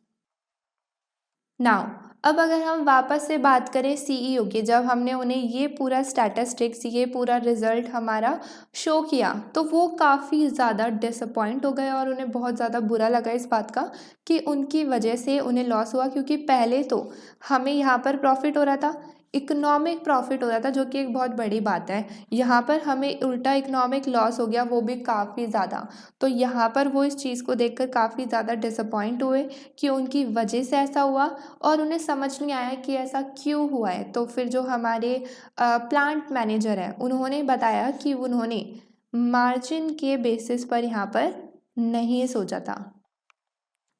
नाउ अब अगर हम वापस से बात करें CEO की, जब हमने उन्हें ये पूरा स्टैटिस्टिक्स, ये पूरा रिजल्ट हमारा शो किया तो वो काफ़ी ज़्यादा डिसअपॉइंट हो गए और उन्हें बहुत ज़्यादा बुरा लगा इस बात का कि उनकी वजह से उन्हें लॉस हुआ। क्योंकि पहले तो हमें यहाँ पर प्रॉफिट हो रहा था, इकोनॉमिक प्रॉफिट हो रहा था, जो कि एक बहुत बड़ी बात है। यहाँ पर हमें उल्टा इकोनॉमिक लॉस हो गया, वो भी काफ़ी ज़्यादा। तो यहाँ पर वो इस चीज़ को देखकर काफ़ी ज़्यादा डिसअपॉइंट हुए कि उनकी वजह से ऐसा हुआ, और उन्हें समझ नहीं आया कि ऐसा क्यों हुआ है। तो फिर जो हमारे प्लांट मैनेजर हैं उन्होंने बताया कि उन्होंने मार्जिन के बेसिस पर यहाँ पर नहीं सोचा था।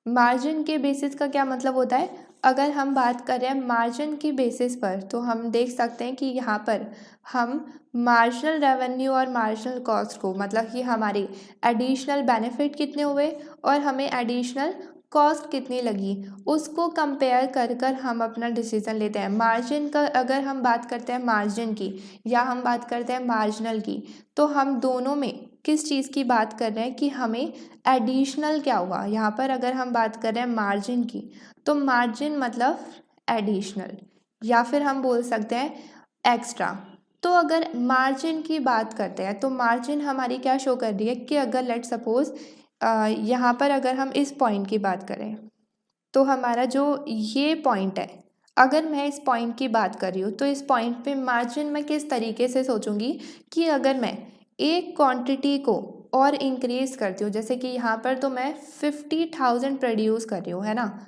मार्जिन के बेसिस का क्या मतलब होता है, अगर हम बात कर रहे हैं मार्जिन की बेसिस पर तो हम देख सकते हैं कि यहाँ पर हम मार्जिनल रेवेन्यू और मार्जिनल कॉस्ट को, मतलब कि हमारी एडिशनल बेनिफिट कितने हुए और हमें एडिशनल कॉस्ट कितनी लगी, उसको कंपेयर कर कर हम अपना डिसीजन लेते हैं। मार्जिन का अगर हम बात करते हैं मार्जिन की, या हम बात करते हैं मार्जिनल की, तो हम दोनों में किस चीज़ की बात कर रहे हैं कि हमें एडिशनल क्या हुआ। यहाँ पर अगर हम बात कर रहे हैं मार्जिन की, तो मार्जिन मतलब एडिशनल, या फिर हम बोल सकते हैं एक्स्ट्रा। तो अगर मार्जिन की बात करते हैं तो मार्जिन हमारी क्या शो कर रही है कि अगर लेट सपोज यहाँ पर अगर हम इस पॉइंट की बात करें तो हमारा जो ये पॉइंट है, अगर मैं इस पॉइंट की बात कर रही हूँ तो इस पॉइंट पे मार्जिन मैं किस तरीके से सोचूंगी कि अगर मैं एक क्वांटिटी को और इंक्रीज़ करती हूँ, जैसे कि यहाँ पर तो मैं 50,000 प्रोड्यूस कर रही हूँ, है ना।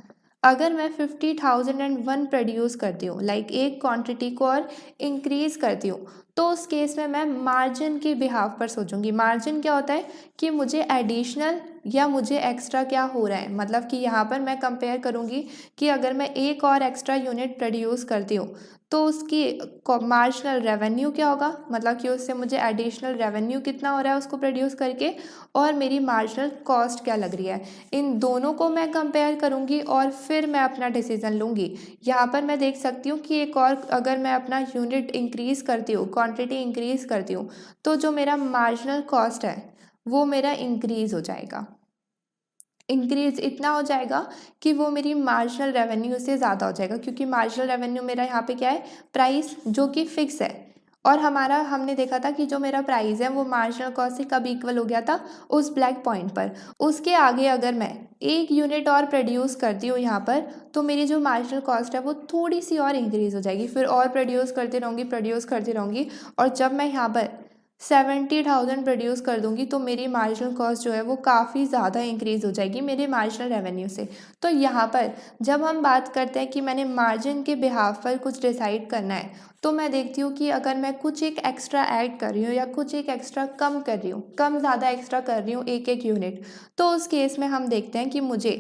अगर मैं 50,001 प्रोड्यूस करती हूँ, लाइक एक क्वांटिटी को और इंक्रीज़ करती हूँ, तो उस केस में मैं मार्जिन के बिहाफ पर सोचूंगी। मार्जिन क्या होता है कि मुझे एडिशनल या मुझे एक्स्ट्रा क्या हो रहा है, मतलब कि यहाँ पर मैं कंपेयर करूँगी कि अगर मैं एक और एक्स्ट्रा यूनिट प्रोड्यूस करती हूँ तो उसकी मार्जिनल रेवेन्यू क्या होगा, मतलब कि उससे मुझे एडिशनल रेवेन्यू कितना हो रहा है उसको प्रोड्यूस करके, और मेरी मार्जिनल कॉस्ट क्या लग रही है। इन दोनों को मैं कंपेयर करूँगी और फिर मैं अपना डिसीज़न लूँगी। यहाँ पर मैं देख सकती हूँ कि एक और अगर मैं अपना यूनिट इंक्रीज़ करती हूँ, क्वांटिटी इंक्रीज़ करती हूँ तो जो मेरा मार्जिनल कॉस्ट है वो मेरा इंक्रीज़ हो जाएगा। इंक्रीज़ इतना हो जाएगा कि वो मेरी मार्जिनल रेवेन्यू से ज़्यादा हो जाएगा, क्योंकि मार्जिनल रेवेन्यू मेरा यहाँ पे क्या है, प्राइस जो कि फ़िक्स है। और हमारा हमने देखा था कि जो मेरा प्राइस है वो मार्जिनल कॉस्ट से कब इक्वल हो गया था, उस ब्लैक पॉइंट पर। उसके आगे अगर मैं 1 यूनिट और प्रोड्यूस करती हूँ यहाँ पर, तो मेरी जो मार्जिनल कॉस्ट है वो थोड़ी सी और इंक्रीज़ हो जाएगी। फिर और प्रोड्यूस करती रहूँगी और जब मैं यहाँ पर 70,000 प्रोड्यूस कर दूंगी तो मेरी मार्जिनल कॉस्ट जो है वो काफ़ी ज़्यादा इंक्रीज़ हो जाएगी मेरे मार्जिनल रेवेन्यू से। तो यहाँ पर जब हम बात करते हैं कि मैंने मार्जिन के बिहाफ पर कुछ डिसाइड करना है, तो मैं देखती हूँ कि अगर मैं कुछ एक एक्स्ट्रा ऐड कर रही हूँ या कुछ एक एक्स्ट्रा कम कर रही हूँ, कम ज़्यादा एक्स्ट्रा कर रही हूँ एक एक यूनिट, तो उस केस में हम देखते हैं कि मुझे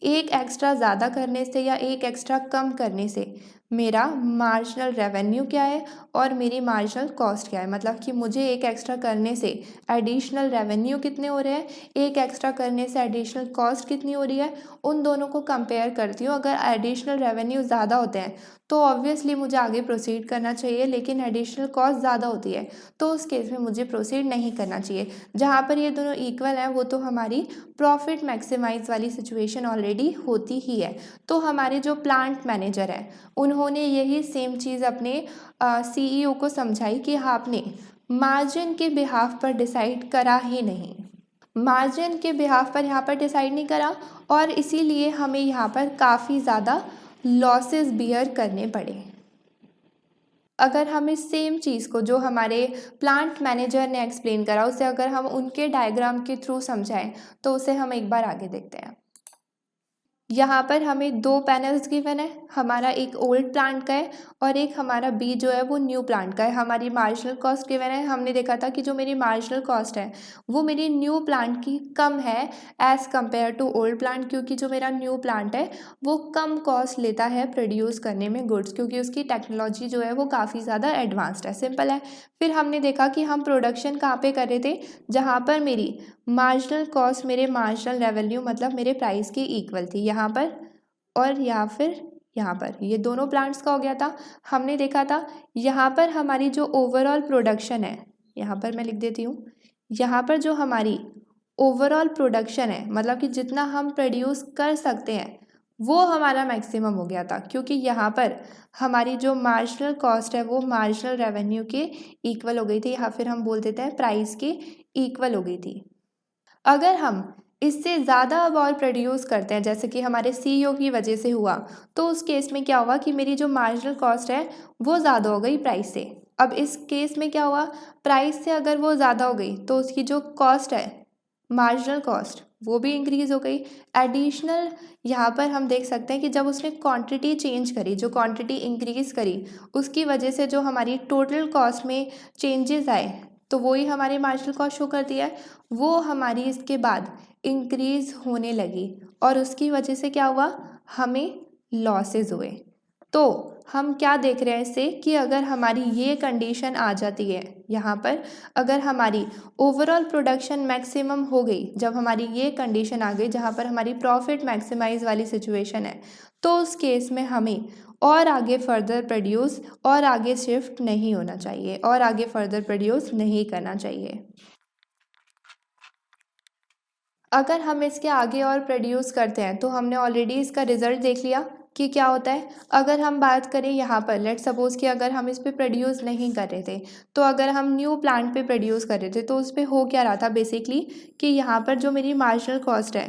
एक एक्स्ट्रा ज़्यादा करने से या एक एक्स्ट्रा कम करने से मेरा मार्जिनल रेवेन्यू क्या है और मेरी मार्जिनल कॉस्ट क्या है। मतलब कि मुझे एक एक्स्ट्रा करने से एडिशनल रेवेन्यू कितने हो रहे हैं, एक एक्स्ट्रा करने से एडिशनल कॉस्ट कितनी हो रही है, उन दोनों को कंपेयर करती हूँ। अगर एडिशनल रेवेन्यू ज़्यादा होते हैं तो ऑब्वियसली मुझे आगे प्रोसीड करना चाहिए, लेकिन एडिशनल कॉस्ट ज़्यादा होती है तो उस केस में मुझे प्रोसीड नहीं करना चाहिए। जहाँ पर ये दोनों इक्वल हैं वो तो हमारी प्रॉफिट मैक्सिमाइज वाली सिचुएशन ऑलरेडी होती ही है। तो हमारे जो प्लांट मैनेजर हैं उन्होंने यही सेम चीज़ अपने सीईओ को समझाई कि आपने मार्जिन के बिहाफ पर डिसाइड करा ही नहीं, मार्जिन के बिहाफ पर यहाँ पर डिसाइड नहीं करा और इसीलिए हमें यहाँ पर काफ़ी ज़्यादा लॉसेस बियर करने पड़े। अगर हम इस सेम चीज़ को जो हमारे प्लांट मैनेजर ने एक्सप्लेन करा उसे अगर हम उनके डायग्राम के थ्रू समझाएं तो उसे हम एक बार आगे देखते हैं। यहाँ पर हमें 2 पैनल्स गिवन है, हमारा एक ओल्ड प्लांट का है और एक हमारा बी जो है वो न्यू प्लांट का है। हमारी मार्जिनल कॉस्ट गिवन है, हमने देखा था कि जो मेरी मार्जिनल कॉस्ट है वो मेरी न्यू प्लांट की कम है as compare to old plant, क्योंकि जो मेरा न्यू प्लांट है वो कम कॉस्ट लेता है प्रोड्यूस करने में गुड्स, क्योंकि उसकी टेक्नोलॉजी जो है वो काफ़ी ज़्यादा एडवांस्ड है। सिंपल है। फिर हमने देखा कि हम प्रोडक्शन कहाँ पे कर रहे थे, जहाँ पर मेरी मार्जिनल कॉस्ट मेरे मार्जिनल रेवेन्यू मतलब मेरे प्राइस की इक्वल थी यहाँ पर और या फिर यहाँ पर, ये दोनों प्लांट्स का हो गया था। हमने देखा था यहाँ पर हमारी जो ओवरऑल प्रोडक्शन है, यहाँ पर मैं लिख देती हूँ, यहाँ पर जो हमारी ओवरऑल प्रोडक्शन है मतलब कि जितना हम प्रोड्यूस कर सकते हैं वो हमारा मैक्सिमम हो गया था, क्योंकि यहाँ पर हमारी जो मार्जिनल कॉस्ट है वो मार्जिनल रेवेन्यू के इक्वल हो गई थी, या फिर हम बोल देते हैं प्राइस के इक्वल हो गई थी। अगर हम इससे ज़्यादा अब और प्रोड्यूस करते हैं जैसे कि हमारे सीईओ की वजह से हुआ, तो उस केस में क्या हुआ कि मेरी जो मार्जिनल कॉस्ट है वो ज़्यादा हो गई प्राइस से। अब इस केस में क्या हुआ, प्राइस से अगर वो ज़्यादा हो गई तो उसकी जो कॉस्ट है मार्जिनल कॉस्ट वो भी इंक्रीज़ हो गई। एडिशनल यहाँ पर हम देख सकते हैं कि जब उसने क्वांटिटी चेंज करी, जो क्वांटिटी इंक्रीज़ करी उसकी वजह से जो हमारी टोटल कॉस्ट में चेंजेस आए तो वही हमारी मार्जिनल कॉस्ट शो करती है, वो हमारी इसके बाद इंक्रीज़ होने लगी और उसकी वजह से क्या हुआ, हमें लॉसेस हुए। तो हम क्या देख रहे हैं इससे कि अगर हमारी ये कंडीशन आ जाती है यहाँ पर, अगर हमारी ओवरऑल प्रोडक्शन मैक्सिमम हो गई, जब हमारी ये कंडीशन आ गई जहाँ पर हमारी प्रॉफिट मैक्सिमाइज वाली सिचुएशन है, तो उस केस में हमें और आगे फर्दर प्रोड्यूस और आगे शिफ्ट नहीं होना चाहिए और आगे फर्दर प्रोड्यूस नहीं करना चाहिए। अगर हम इसके आगे और प्रोड्यूस करते हैं तो हमने ऑलरेडी इसका रिज़ल्ट देख लिया कि क्या होता है। अगर हम बात करें यहाँ पर, लेट सपोज़ कि अगर हम इस पे प्रोड्यूस नहीं कर रहे थे, तो अगर हम न्यू प्लांट पे प्रोड्यूस कर रहे थे तो उस पर हो क्या रहा था बेसिकली कि यहाँ पर जो मेरी मार्जिनल कॉस्ट है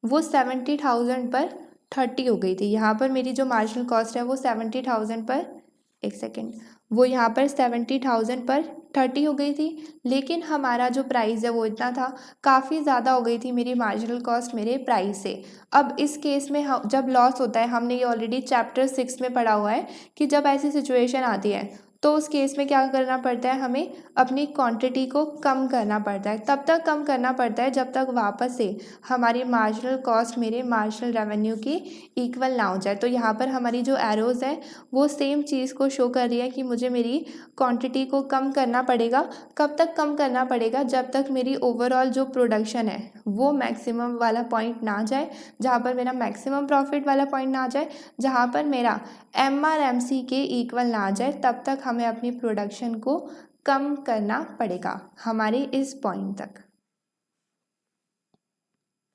वो 70,000 पर 30 हो गई थी। यहाँ पर मेरी जो मार्जिनल कॉस्ट है वो 70,000 पर, एक सेकेंड, वो यहाँ पर 70,000 पर 30 हो गई थी, लेकिन हमारा जो प्राइस है वो इतना था, काफ़ी ज़्यादा हो गई थी मेरी मार्जिनल कॉस्ट मेरे प्राइस से। अब इस केस में जब लॉस होता है, हमने ये ऑलरेडी चैप्टर 6 में पढ़ा हुआ है कि जब ऐसी सिचुएशन आती है तो उस केस में क्या करना पड़ता है, हमें अपनी क्वांटिटी को कम करना पड़ता है। तब तक कम करना पड़ता है जब तक वापस से हमारी मार्जिनल कॉस्ट मेरे मार्जिनल रेवेन्यू की इक्वल ना हो जाए। तो यहाँ पर हमारी जो एरोज़ है वो सेम चीज़ को शो कर रही है कि मुझे मेरी क्वांटिटी को कम करना पड़ेगा। कब तक कम करना पड़ेगा, जब तक मेरी ओवरऑल जो प्रोडक्शन है वो मैक्सिमम वाला पॉइंट ना जाए, जहाँ पर मेरा मैक्सिमम प्रॉफिट वाला पॉइंट ना जाए, जहाँ पर मेरा MRMC के इक्वल ना आ जाए, तब तक हमें अपनी प्रोडक्शन को कम करना पड़ेगा हमारे इस पॉइंट तक।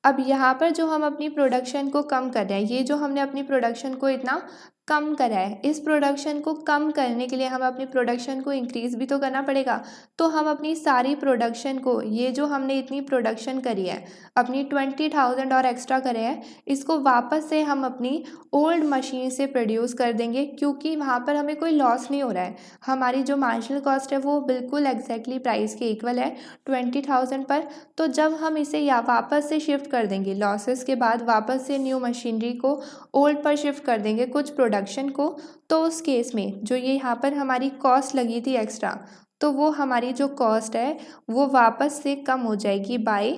अब यहाँ पर जो हम अपनी प्रोडक्शन को कम कर रहे हैं, ये जो हमने अपनी प्रोडक्शन को इतना कम करा है, इस प्रोडक्शन को कम करने के लिए हम अपनी प्रोडक्शन को इंक्रीज़ भी तो करना पड़ेगा। तो हम अपनी सारी प्रोडक्शन को, ये जो हमने इतनी प्रोडक्शन करी है, अपनी 20,000 और एक्स्ट्रा करे हैं, इसको वापस से हम अपनी ओल्ड मशीन से प्रोड्यूस कर देंगे, क्योंकि वहाँ पर हमें कोई लॉस नहीं हो रहा है। हमारी जो मार्जिनल कॉस्ट है वो बिल्कुल एग्जैक्टली प्राइस के इक्वल है 20,000 पर। तो जब हम इसे या वापस से शिफ्ट कर देंगे, लॉसेस के बाद वापस से न्यू मशीनरी को ओल्ड पर शिफ्ट कर देंगे कुछ प्रोडक्शन को, तो उस केस में जो ये यहाँ पर हमारी कॉस्ट लगी थी एक्स्ट्रा, तो वो हमारी जो कॉस्ट है वो वापस से कम हो जाएगी बाय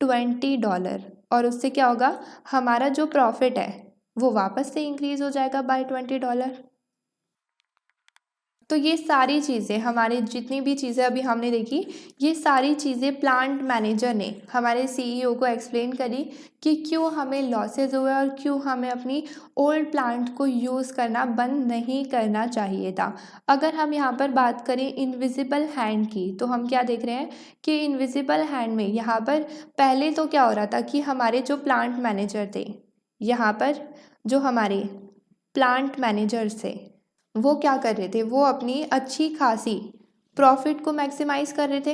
$20। और उससे क्या होगा, हमारा जो प्रॉफिट है वो वापस से इंक्रीज़ हो जाएगा बाय $20। तो ये सारी चीज़ें, हमारे जितनी भी चीज़ें अभी हमने देखी, ये सारी चीज़ें प्लांट मैनेजर ने हमारे सीईओ को एक्सप्लेन करी कि क्यों हमें लॉसेज हुए और क्यों हमें अपनी ओल्ड प्लांट को यूज़ करना बंद नहीं करना चाहिए था। अगर हम यहाँ पर बात करें इनविजिबल हैंड की, तो हम क्या देख रहे हैं कि इनविजिबल हैंड में यहाँ पर पहले तो क्या हो रहा था कि हमारे जो प्लांट मैनेजर थे, यहाँ पर जो हमारे प्लांट मैनेजर्स थे, वो क्या कर रहे थे, वो अपनी अच्छी खासी प्रॉफिट को मैक्सिमाइज़ कर रहे थे।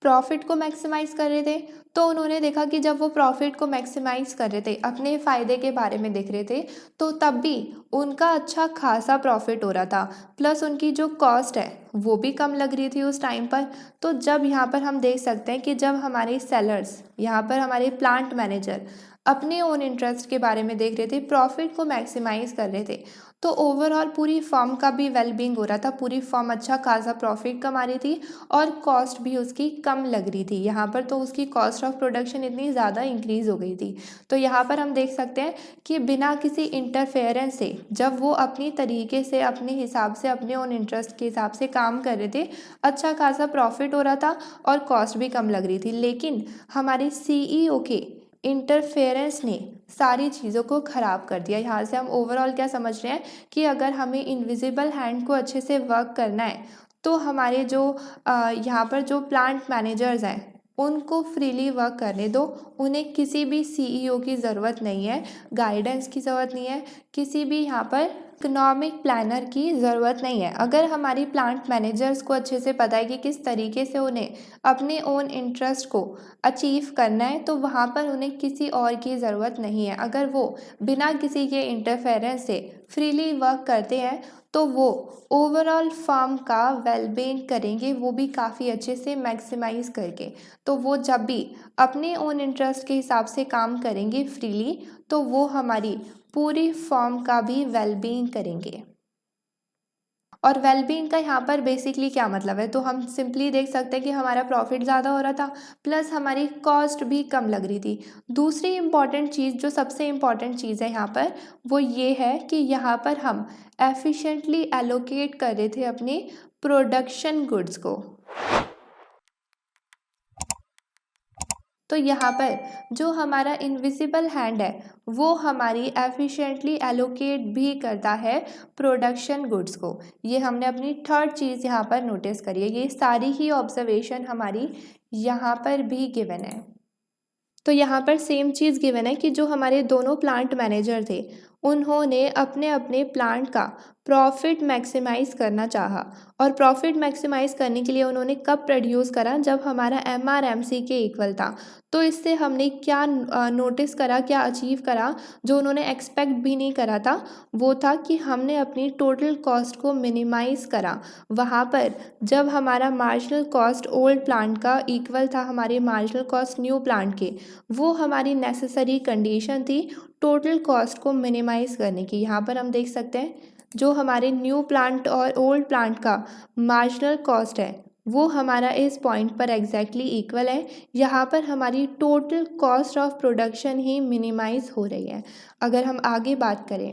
प्रॉफिट को मैक्सिमाइज़ कर रहे थे, तो उन्होंने देखा कि जब वो प्रॉफिट को मैक्सिमाइज़ कर रहे थे, अपने फ़ायदे के बारे में देख रहे थे, तो तब भी उनका अच्छा खासा प्रॉफिट हो रहा था, प्लस उनकी जो कॉस्ट है वो भी कम लग रही थी उस टाइम पर। तो जब यहाँ पर हम देख सकते हैं कि जब हमारे सेलर्स, यहाँ पर हमारे प्लांट मैनेजर अपने ओन इंटरेस्ट के बारे में देख रहे थे, प्रॉफिट को मैक्सिमाइज़ कर रहे थे, तो ओवरऑल पूरी फर्म का भी वेलबींग हो रहा था, पूरी फर्म अच्छा खासा प्रॉफिट कमा रही थी और कॉस्ट भी उसकी कम लग रही थी। यहाँ पर तो उसकी कॉस्ट ऑफ प्रोडक्शन इतनी ज़्यादा इंक्रीज़ हो गई थी। तो यहाँ पर हम देख सकते हैं कि बिना किसी इंटरफेरेंस से जब वो अपनी तरीके से, अपने हिसाब से, अपने ओन इंटरेस्ट के हिसाब से काम कर रहे थे, अच्छा खासा प्रॉफिट हो रहा था और कॉस्ट भी कम लग रही थी। लेकिन हमारे सीईओ के इंटरफेरेंस ने सारी चीज़ों को ख़राब कर दिया। यहाँ से हम ओवरऑल क्या समझ रहे हैं कि अगर हमें इनविजिबल हैंड को अच्छे से वर्क करना है, तो हमारे जो यहाँ पर जो प्लांट मैनेजर्स हैं उनको फ्रीली वर्क करने दो। उन्हें किसी भी सीईओ की ज़रूरत नहीं है, गाइडेंस की ज़रूरत नहीं है, किसी भी यहाँ पर इकोनॉमिक प्लानर की ज़रूरत नहीं है। अगर हमारी प्लांट मैनेजर्स को अच्छे से पता है कि किस तरीके से उन्हें अपने ओन इंटरेस्ट को अचीव करना है, तो वहाँ पर उन्हें किसी और की ज़रूरत नहीं है। अगर वो बिना किसी के इंटरफेरेंस से फ्रीली वर्क करते हैं, तो वो ओवरऑल फार्म का वेलबींग करेंगे, वो भी काफ़ी अच्छे से मैक्सिमाइज़ करके। तो वो जब भी अपने ओन इंटरेस्ट के हिसाब से काम करेंगे फ्रीली, तो वो हमारी पूरी फर्म का भी वेलबींग करेंगे। और वेलबींग का यहाँ पर बेसिकली क्या मतलब है, तो हम सिंपली देख सकते हैं कि हमारा प्रॉफिट ज़्यादा हो रहा था, प्लस हमारी कॉस्ट भी कम लग रही थी। दूसरी इम्पॉर्टेंट चीज़, जो सबसे इम्पॉर्टेंट चीज़ है यहाँ पर, वो ये है कि यहाँ पर हम एफिशिएंटली एलोकेट कर रहे थे अपने प्रोडक्शन गुड्स को। तो यहाँ पर जो हमारा इनविजिबल हैंड है वो हमारी एफिशिएंटली एलोकेट भी करता है प्रोडक्शन गुड्स को। ये हमने अपनी थर्ड चीज़ यहाँ पर नोटिस करी है। ये सारी ही ऑब्जर्वेशन हमारी यहाँ पर भी गिवन है। तो यहाँ पर सेम चीज़ गिवन है कि जो हमारे दोनों प्लांट मैनेजर थे, उन्होंने अपने अपने प्लांट का प्रॉफिट मैक्सिमाइज़ करना चाहा, और प्रॉफिट मैक्सिमाइज़ करने के लिए उन्होंने कब प्रोड्यूस करा, जब हमारा एमआरएमसी के इक्वल था। तो इससे हमने क्या नोटिस करा, क्या अचीव करा, जो उन्होंने एक्सपेक्ट भी नहीं करा था, वो था कि हमने अपनी टोटल कॉस्ट को मिनिमाइज़ करा। वहाँ पर जब हमारा मार्जिनल कॉस्ट ओल्ड प्लांट का इक्वल था हमारे मार्जिनल कॉस्ट न्यू प्लांट के, वो हमारी नेसेसरी कंडीशन थी टोटल कॉस्ट को मिनिमाइज़ करने की। यहाँ पर हम देख सकते हैं जो हमारे न्यू प्लांट और ओल्ड प्लांट का मार्जिनल कॉस्ट है वो हमारा इस पॉइंट पर एग्जैक्टली इक्वल है। यहाँ पर हमारी टोटल कॉस्ट ऑफ प्रोडक्शन ही मिनिमाइज़ हो रही है। अगर हम आगे बात करें,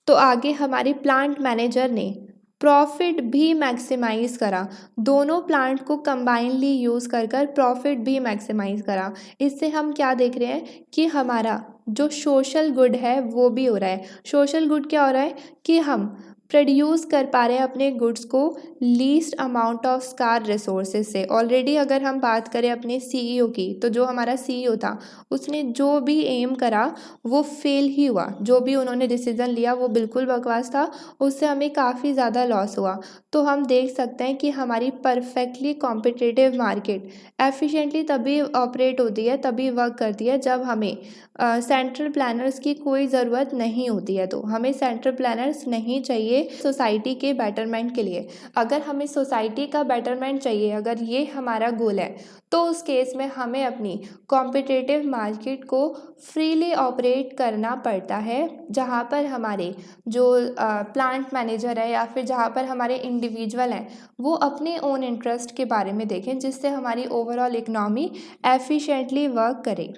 तो आगे हमारे प्लांट मैनेजर ने प्रॉफिट भी मैक्सिमाइज़ करा। दोनों प्लांट को कंबाइनली यूज़ कर कर प्रॉफिट भी मैक्सिमाइज़ करा। इससे हम क्या देख रहे हैं कि हमारा जो सोशल गुड है वो भी हो रहा है। सोशल गुड क्या हो रहा है कि हम प्रोड्यूस कर पा रहे हैं अपने गुड्स को least amount of scar resources से। ऑलरेडी अगर हम बात करें अपने सीईओ की, तो जो हमारा सीईओ था उसने जो भी एम करा वो फेल ही हुआ। जो भी उन्होंने डिसीज़न लिया वो बिल्कुल बकवास था, उससे हमें काफ़ी ज़्यादा लॉस हुआ। तो हम देख सकते हैं कि हमारी परफेक्टली कॉम्पिटिटिव मार्केट एफिशिएंटली तभी ऑपरेट होती है, तभी वर्क करती है जब हमें सेंट्रल प्लानर्स की कोई ज़रूरत नहीं होती है। तो हमें सेंट्रल प्लानर्स नहीं चाहिए सोसाइटी के बेटरमेंट के लिए। अगर हमें सोसाइटी का बेटरमेंट चाहिए, अगर ये हमारा गोल है, तो उस केस में हमें अपनी कॉम्पिटिटिव मार्केट को फ्रीली ऑपरेट करना पड़ता है, जहाँ पर हमारे जो प्लांट मैनेजर है या फिर जहाँ पर हमारे इंडिविजुअल हैं वो अपने ओन इंटरेस्ट के बारे में देखें, जिससे हमारी ओवरऑल इकनॉमी एफिशिएंटली वर्क करे।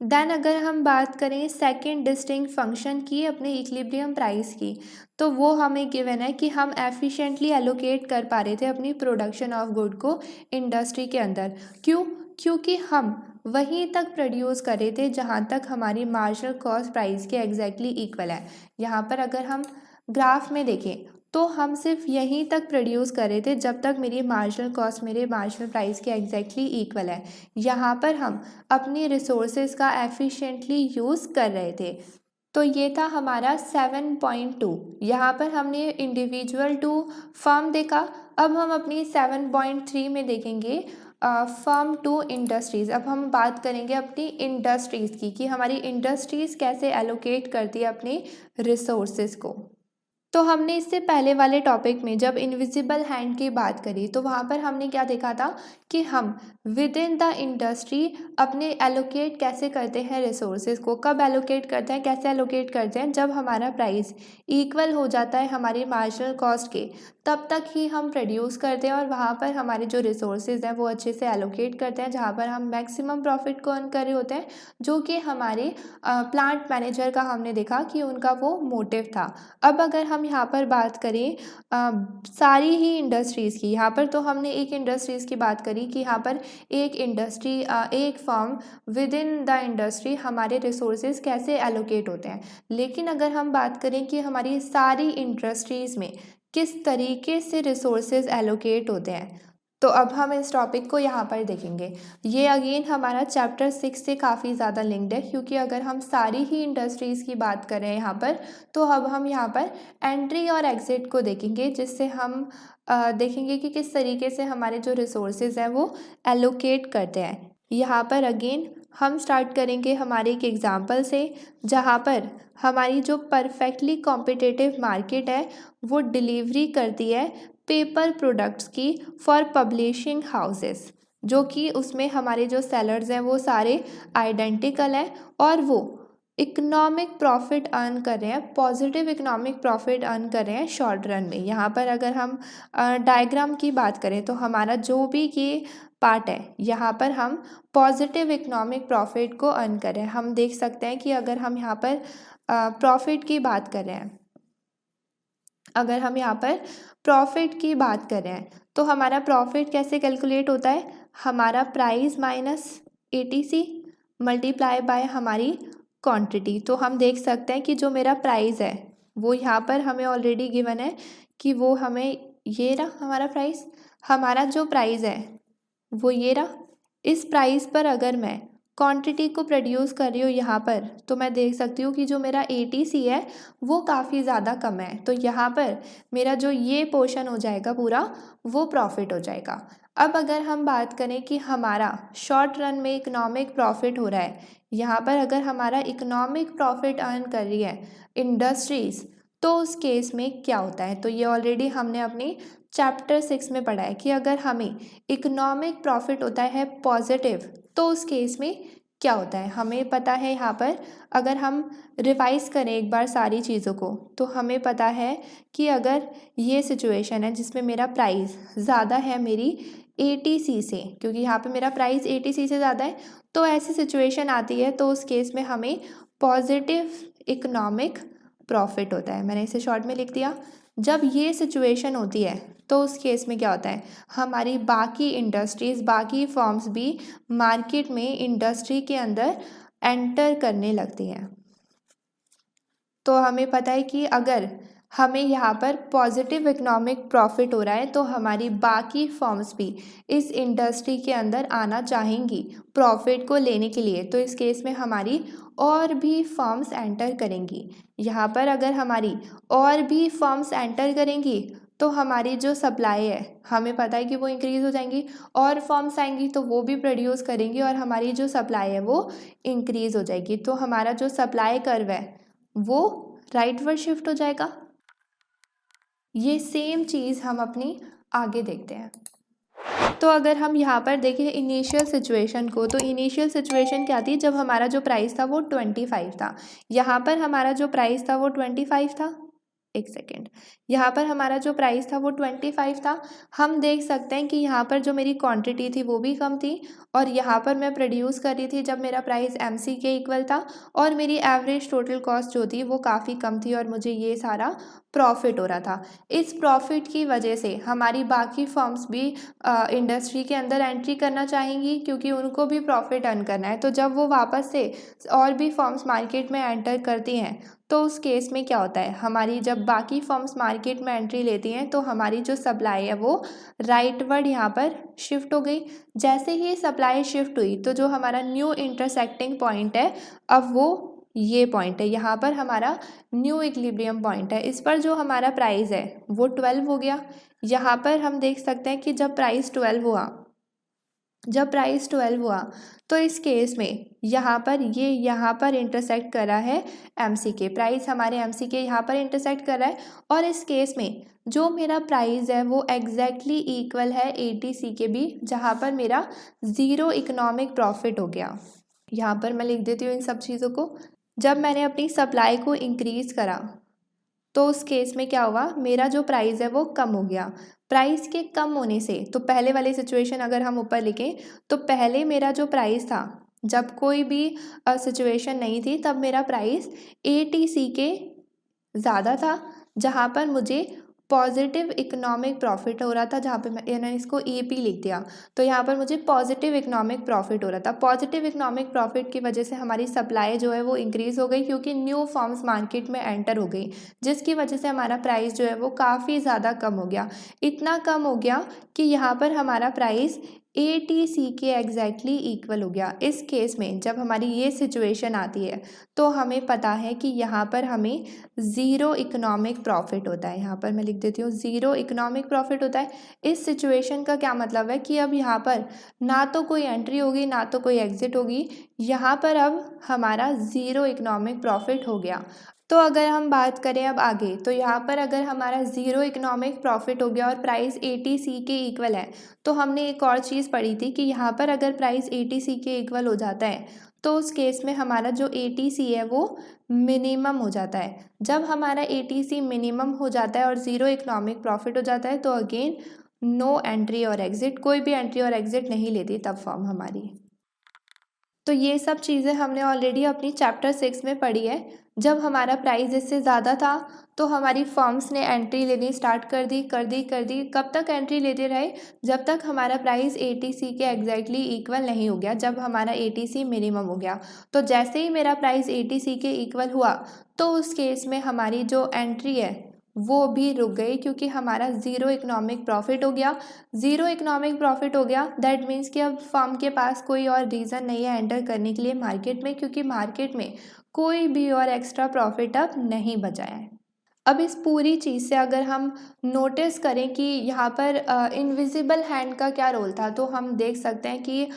देन अगर हम बात करें सेकंड डिस्टिंक्ट फंक्शन की अपने इक्विलिब्रियम प्राइस की, तो वो हमें गिवन है कि हम एफिशिएंटली एलोकेट कर पा रहे थे अपनी प्रोडक्शन ऑफ गुड को इंडस्ट्री के अंदर। क्यों? क्योंकि हम वहीं तक प्रोड्यूस कर रहे थे जहाँ तक हमारी मार्जिनल कॉस्ट प्राइस के एग्जैक्टली इक्वल है। यहाँ पर अगर हम ग्राफ में देखें तो हम सिर्फ यहीं तक प्रोड्यूस कर रहे थे जब तक मेरी मार्जिनल कॉस्ट मेरे मार्जिनल प्राइस के एग्जैक्टली इक्वल है। यहाँ पर हम अपनी रिसोर्सेज का एफिशिएंटली यूज़ कर रहे थे। तो ये था हमारा 7.2। यहाँ पर हमने इंडिविजुअल टू फर्म देखा। अब हम अपनी 7.3 में देखेंगे फर्म टू इंडस्ट्रीज़। अब हम बात करेंगे अपनी इंडस्ट्रीज़ की कि हमारी इंडस्ट्रीज़ कैसे एलोकेट करती है अपनी रिसोर्सेज को। तो हमने इससे पहले वाले टॉपिक में जब इनविजिबल हैंड की बात करी, तो वहाँ पर हमने क्या देखा था कि हम विद इन द इंडस्ट्री अपने एलोकेट कैसे करते हैं रिसोर्सेज को। कब एलोकेट करते हैं, कैसे एलोकेट करते हैं? जब हमारा प्राइस इक्वल हो जाता है हमारी मार्जिनल कॉस्ट के, तब तक ही हम प्रोड्यूस करते हैं और वहाँ पर हमारे जो रिसोर्सेज हैं वो अच्छे से एलोकेट करते हैं, जहाँ पर हम मैक्सिमम प्रॉफिट को अर्न कर रहे होते हैं, जो कि हमारे प्लांट मैनेजर का हमने देखा कि उनका वो मोटिव था। अब अगर हम यहाँ पर बात करें सारी ही इंडस्ट्रीज़ की, यहाँ पर तो हमने एक इंडस्ट्रीज़ की बात करी कि यहाँ पर एक इंडस्ट्री एक firm with in the industry हमारे रिसोर्सेज कैसे एलोकेट होते हैं। लेकिन अगर हम बात करें कि हमारी सारी इंडस्ट्रीज़ में किस तरीके से रिसोर्सेज एलोकेट होते हैं, तो अब हम इस टॉपिक को यहाँ पर देखेंगे। ये अगेन हमारा चैप्टर 6 से काफ़ी ज़्यादा लिंक्ड है, क्योंकि अगर हम सारी ही इंडस्ट्रीज़ की बात करें यहाँ पर, तो अब हम यहाँ पर एंट्री और एग्ज़िट को देखेंगे, जिससे हम देखेंगे कि किस तरीके से हमारे जो रिसोर्सेज हैं वो एलोकेट करते हैं। यहाँ पर अगेन हम स्टार्ट करेंगे हमारे एक एग्ज़ाम्पल से, जहाँ पर हमारी जो परफेक्टली कॉम्पिटिटिव मार्केट है वो डिलीवरी करती है पेपर प्रोडक्ट्स की फॉर पब्लिशिंग हाउसेस, जो कि उसमें हमारे जो सेलर्स हैं वो सारे आइडेंटिकल हैं और वो इकोनॉमिक प्रॉफिट अर्न कर रहे हैं, पॉजिटिव इकोनॉमिक प्रॉफिट अर्न कर रहे हैं शॉर्ट रन में। यहाँ पर अगर हम डायग्राम की बात करें तो हमारा जो भी ये पार्ट है, यहाँ पर हम पॉजिटिव इकोनॉमिक प्रॉफिट को अर्न कर रहे हैं। हम देख सकते हैं कि अगर हम यहाँ पर प्रॉफिट की बात कर रहे हैं, अगर हम यहाँ पर प्रॉफिट की बात कर रहे हैं, तो हमारा प्रॉफिट कैसे कैलकुलेट होता है? हमारा price minus ATC multiply by हमारी क्वांटिटी। तो हम देख सकते हैं कि जो मेरा प्राइस है वो यहाँ पर हमें ऑलरेडी गिवन है कि वो हमें ये रहा हमारा प्राइस। हमारा जो प्राइस है वो ये रहा। इस प्राइस पर अगर मैं क्वांटिटी को प्रोड्यूस कर रही हूँ यहाँ पर, तो मैं देख सकती हूँ कि जो मेरा ATC है वो काफ़ी ज़्यादा कम है। तो यहाँ पर मेरा जो ये पोर्शन हो जाएगा पूरा, वो प्रॉफिट हो जाएगा। अब अगर हम बात करें कि हमारा शॉर्ट रन में इकोनॉमिक प्रॉफिट हो रहा है, यहाँ पर अगर हमारा इकोनॉमिक प्रॉफिट अर्न कर रही है इंडस्ट्रीज़, तो उस केस में क्या होता है? तो ये ऑलरेडी हमने अपनी चैप्टर 6 में पढ़ा है कि अगर हमें इकोनॉमिक प्रॉफिट होता है पॉजिटिव, तो उस केस में क्या होता है? हमें पता है यहाँ पर अगर हम रिवाइज करें एक बार सारी चीज़ों को, तो हमें पता है कि अगर ये सिचुएशन है जिसमें मेरा प्राइस ज़्यादा है मेरी ATC से, क्योंकि यहाँ पे मेरा प्राइस ATC से ज़्यादा है, तो ऐसी सिचुएशन आती है, तो उस केस में हमें पॉजिटिव इकोनॉमिक प्रॉफिट होता है। मैंने इसे शॉर्ट में लिख दिया। जब ये सिचुएशन होती है तो उस केस में क्या होता है? हमारी बाकी इंडस्ट्रीज़, बाकी फर्म्स भी मार्केट में इंडस्ट्री के अंदर एंटर करने लगती हैं। तो हमें पता है कि अगर हमें यहाँ पर पॉजिटिव इकोनॉमिक प्रॉफिट हो रहा है, तो हमारी बाकी फर्म्स भी इस इंडस्ट्री के अंदर आना चाहेंगी प्रॉफिट को लेने के लिए। तो इस केस में हमारी और भी फर्म्स एंटर करेंगी। यहाँ पर अगर हमारी और भी फर्म्स एंटर करेंगी तो हमारी जो सप्लाई है हमें पता है कि वो इंक्रीज़ हो जाएंगी, और फर्म्स आएंगी तो वो भी प्रोड्यूस करेंगी और हमारी जो सप्लाई है वो इंक्रीज़ हो जाएगी। तो हमारा जो सप्लाई कर्व है वो राइटवर्ड शिफ्ट हो जाएगा। ये सेम चीज़ हम अपनी आगे देखते हैं। तो अगर हम यहाँ पर देखें इनिशियल सिचुएशन को, तो इनिशियल सिचुएशन क्या थी, जब हमारा जो प्राइस था वो 25 था। यहाँ पर हमारा जो प्राइस था वो 25 था। एक सेकेंड, यहाँ पर हमारा जो प्राइस था वो 25 था। हम देख सकते हैं कि यहाँ पर जो मेरी क्वांटिटी थी वो भी कम थी, और यहाँ पर मैं प्रोड्यूस कर रही थी जब मेरा प्राइस MC के इक्वल था, और मेरी एवरेज टोटल कॉस्ट जो थी वो काफ़ी कम थी, और मुझे ये सारा प्रॉफिट हो रहा था। इस प्रॉफिट की वजह से हमारी बाकी फर्म्स भी इंडस्ट्री के अंदर एंट्री करना चाहेंगी, क्योंकि उनको भी प्रॉफिट अर्न करना है। तो जब वो वापस से और भी फर्म्स मार्केट में एंटर करती हैं तो उस केस में क्या होता है, हमारी जब बाकी फर्म्स मार्केट में एंट्री लेती हैं तो हमारी जो सप्लाई है वो राइटवर्ड यहाँ पर शिफ्ट हो गई। जैसे ही सप्लाई शिफ्ट हुई तो जो हमारा न्यू इंटरसेक्टिंग पॉइंट है, अब वो ये पॉइंट है, यहाँ पर हमारा न्यू इक्विलिब्रियम पॉइंट है। इस पर जो हमारा प्राइस है वो 12 हो गया। यहाँ पर हम देख सकते हैं कि जब प्राइस 12 हुआ तो इस केस में यहाँ पर इंटरसेक्ट कर रहा है MC के प्राइस, हमारे MC के यहाँ पर इंटरसेक्ट कर रहा है, और इस केस में जो मेरा प्राइस है वो एग्जैक्टली इक्वल है ATC के भी, जहाँ पर मेरा ज़ीरो इकोनॉमिक प्रॉफिट हो गया। यहाँ पर मैं लिख देती हूँ इन सब चीज़ों को। जब मैंने अपनी सप्लाई को इंक्रीज़ करा तो उस केस में क्या हुआ, मेरा जो प्राइस है वो कम हो गया। प्राइस के कम होने से, तो पहले वाली सिचुएशन अगर हम ऊपर लिखें तो पहले मेरा जो प्राइस था, जब कोई भी सिचुएशन नहीं थी, तब मेरा प्राइस ATC के ज़्यादा था, जहाँ पर मुझे पॉजिटिव इकोनॉमिक प्रॉफिट हो रहा था, जहाँ पे मैंने इसको EP लिख दिया। तो यहाँ पर मुझे पॉजिटिव इकोनॉमिक प्रॉफिट हो रहा था। पॉजिटिव इकोनॉमिक प्रॉफिट की वजह से हमारी सप्लाई जो है वो इंक्रीज़ हो गई, क्योंकि न्यू फर्म्स मार्केट में एंटर हो गई, जिसकी वजह से हमारा प्राइस जो है वो काफ़ी ज़्यादा कम हो गया। इतना कम हो गया कि यहाँ पर हमारा प्राइस ATC के एग्जैक्टली इक्वल हो गया। इस केस में जब हमारी ये सिचुएशन आती है तो हमें पता है कि यहाँ पर हमें ज़ीरो इकोनॉमिक प्रॉफिट होता है। यहाँ पर मैं लिख देती हूँ ज़ीरो इकोनॉमिक प्रॉफिट होता है। इस सिचुएशन का क्या मतलब है कि अब यहाँ पर ना तो कोई एंट्री होगी ना तो कोई एग्ज़िट होगी, यहाँ पर अब हमारा ज़ीरो इकोनॉमिक प्रॉफिट हो गया। तो अगर हम बात करें अब आगे, तो यहाँ पर अगर हमारा ज़ीरो इकोनॉमिक प्रॉफिट हो गया और प्राइस ATC के इक्वल है, तो हमने एक और चीज़ पढ़ी थी कि यहाँ पर अगर प्राइस ATC के इक्वल हो जाता है तो उस केस में हमारा जो ATC है वो मिनिमम हो जाता है। जब हमारा ATC मिनिमम हो जाता है और ज़ीरो इकोनॉमिक प्रॉफिट हो जाता है तो अगेन नो एंट्री और एग्ज़िट, कोई भी एंट्री और एग्ज़िट नहीं लेती तब फर्म हमारी। तो ये सब चीज़ें हमने ऑलरेडी अपनी चैप्टर 6 में पढ़ी है। जब हमारा प्राइस इससे ज़्यादा था तो हमारी फर्म्स ने एंट्री लेनी स्टार्ट कर दी। कब तक एंट्री लेते रहे, जब तक हमारा प्राइस ATC के एग्जैक्टली इक्वल नहीं हो गया, जब हमारा ATC मिनिमम हो गया। तो जैसे ही मेरा प्राइस ATC के इक्वल हुआ तो उस केस में हमारी जो एंट्री है वो भी रुक गई, क्योंकि हमारा ज़ीरो इकोनॉमिक प्रॉफिट हो गया। ज़ीरो इकोनॉमिक प्रॉफिट हो गया दैट मीन्स कि अब फर्म के पास कोई और रीज़न नहीं है एंटर करने के लिए मार्केट में, क्योंकि मार्केट में कोई भी और एक्स्ट्रा प्रॉफिट अब नहीं बचा है। अब इस पूरी चीज़ से अगर हम नोटिस करें कि यहाँ पर इनविजिबल हैंड का क्या रोल था, तो हम देख सकते हैं कि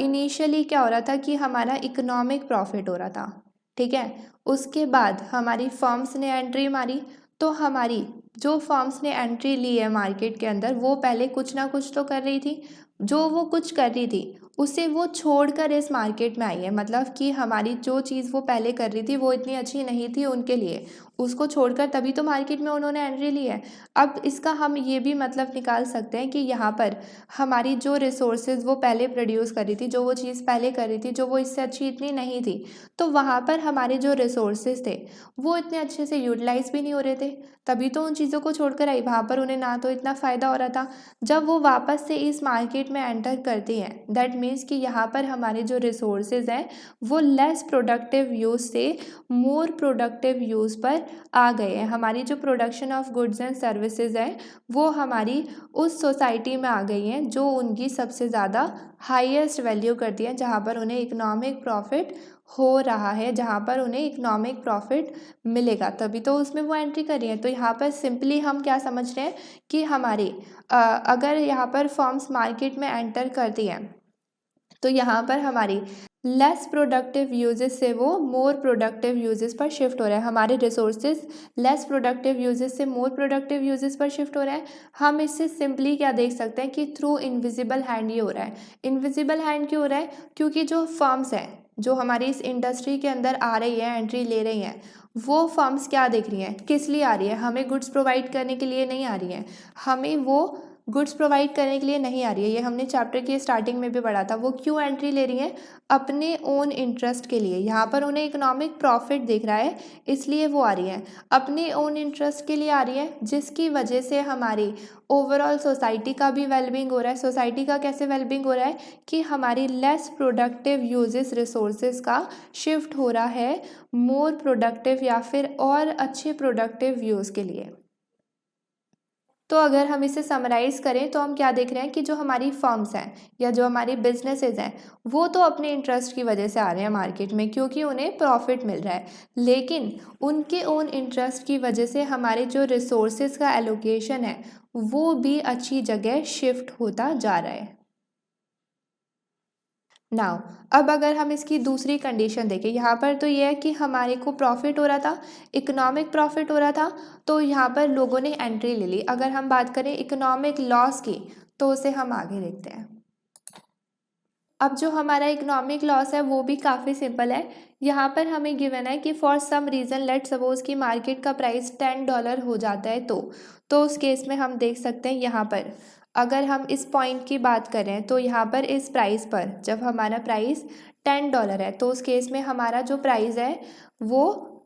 इनिशियली क्या हो रहा था कि हमारा इकोनॉमिक प्रॉफिट हो रहा था, ठीक है। उसके बाद हमारी फर्म्स ने एंट्री मारी, तो हमारी जो फर्म्स ने एंट्री ली है मार्केट के अंदर वो पहले कुछ ना कुछ तो कर रही थी, जो वो कुछ कर रही थी उसे वो छोड़कर इस मार्केट में आई है। मतलब कि हमारी जो चीज़ वो पहले कर रही थी वो इतनी अच्छी नहीं थी उनके लिए, उसको छोड़कर तभी तो मार्केट में उन्होंने एंट्री ली है। अब इसका हम ये भी मतलब निकाल सकते हैं कि यहाँ पर हमारी जो रिसोर्सेज वो पहले प्रोड्यूस कर रही थी, जो वो चीज़ पहले कर रही थी, जो वो इससे अच्छी इतनी नहीं थी, तो वहाँ पर हमारे जो रिसोर्सेज थे वो इतने अच्छे से यूटिलाइज भी नहीं हो रहे थे, तभी तो उन चीज़ों को छोड़कर आई। वहाँ पर उन्हें ना तो इतना फ़ायदा हो रहा था। जब वो वापस से इस मार्केट में एंटर करती हैं दैट मीन्स कि यहाँ पर हमारे जो रिसोर्सेज हैं वो लेस प्रोडक्टिव यूज़ से मोर प्रोडक्टिव यूज़ पर आ गए हैं। हमारी जो production of goods and services है वो हमारी उस सोसाइटी में आ गई हैं जो उनकी सबसे ज़्यादा हाईएस्ट वैल्यू करती है, जहाँ पर उन्हें इकोनॉमिक प्रॉफिट हो रहा है, जहाँ पर उन्हें इकोनॉमिक प्रॉफिट मिलेगा, तभी तो उसमें वो एंट्री कर रही है। तो यहाँ पर सिंपली हम क्या समझ रहे हैं कि हमारे अगर यहाँ पर फर्म्स मार्केट में एंटर करती हैं तो यहाँ पर हमारी लेस प्रोडक्टिव यूजेस से वो मोर प्रोडक्टिव यूजेस पर शिफ्ट हो रहा है। हमारे रिसोर्सेज लेस प्रोडक्टिव यूजेस से मोर प्रोडक्टिव यूजेस पर शिफ्ट हो रहा है। हम इससे सिंपली क्या देख सकते हैं कि थ्रू इनविजिबल हैंड ये हो रहा है। इनविजिबल हैंड क्यों हो रहा है? क्योंकि जो फर्म्स हैं जो हमारी इस इंडस्ट्री के अंदर आ रही है, एंट्री ले रही हैं, वो फर्म्स क्या देख रही हैं, किस लिए आ रही है? हमें गुड्स प्रोवाइड करने के लिए नहीं आ रही हैं, हमें वो गुड्स प्रोवाइड करने के लिए नहीं आ रही है। ये हमने चैप्टर की स्टार्टिंग में भी पढ़ा था। वो क्यों एंट्री ले रही हैं? अपने ओन इंटरेस्ट के लिए। यहाँ पर उन्हें इकोनॉमिक प्रॉफिट दिख रहा है इसलिए वो आ रही हैं, अपने ओन इंटरेस्ट के लिए आ रही है, जिसकी वजह से हमारी ओवरऑल सोसाइटी का भी वेलबींग हो रहा है। सोसाइटी का कैसे वेलबींग हो रहा है कि हमारी लेस प्रोडक्टिव यूजेस रिसोर्सेज का शिफ्ट हो रहा है मोर प्रोडक्टिव या फिर और अच्छे प्रोडक्टिव यूज़ के लिए। तो अगर हम इसे समराइज़ करें तो हम क्या देख रहे हैं कि जो हमारी फर्म्स हैं या जो हमारी बिजनेसेस हैं वो तो अपने इंटरेस्ट की वजह से आ रहे हैं मार्केट में क्योंकि उन्हें प्रॉफिट मिल रहा है, लेकिन उनके ओन इंटरेस्ट की वजह से हमारे जो रिसोर्सेज का एलोकेशन है वो भी अच्छी जगह शिफ्ट होता जा रहा है। नाउ अब अगर हम इसकी दूसरी कंडीशन देखें, यहाँ पर तो ये है कि हमारे को प्रॉफिट हो रहा था, इकोनॉमिक प्रॉफिट हो रहा था, तो यहाँ पर लोगों ने एंट्री ले ली। अगर हम बात करें इकोनॉमिक लॉस की तो उसे हम आगे देखते हैं। अब जो हमारा इकोनॉमिक लॉस है वो भी काफ़ी सिंपल है। यहाँ पर हमें गिवन है कि for some reason let suppose कि मार्केट का प्राइस $10 हो जाता है तो उस केस में हम देख सकते हैं यहाँ पर अगर हम इस पॉइंट की बात करें तो यहाँ पर इस प्राइस पर जब हमारा प्राइस $10 है तो उस केस में हमारा जो प्राइस है वो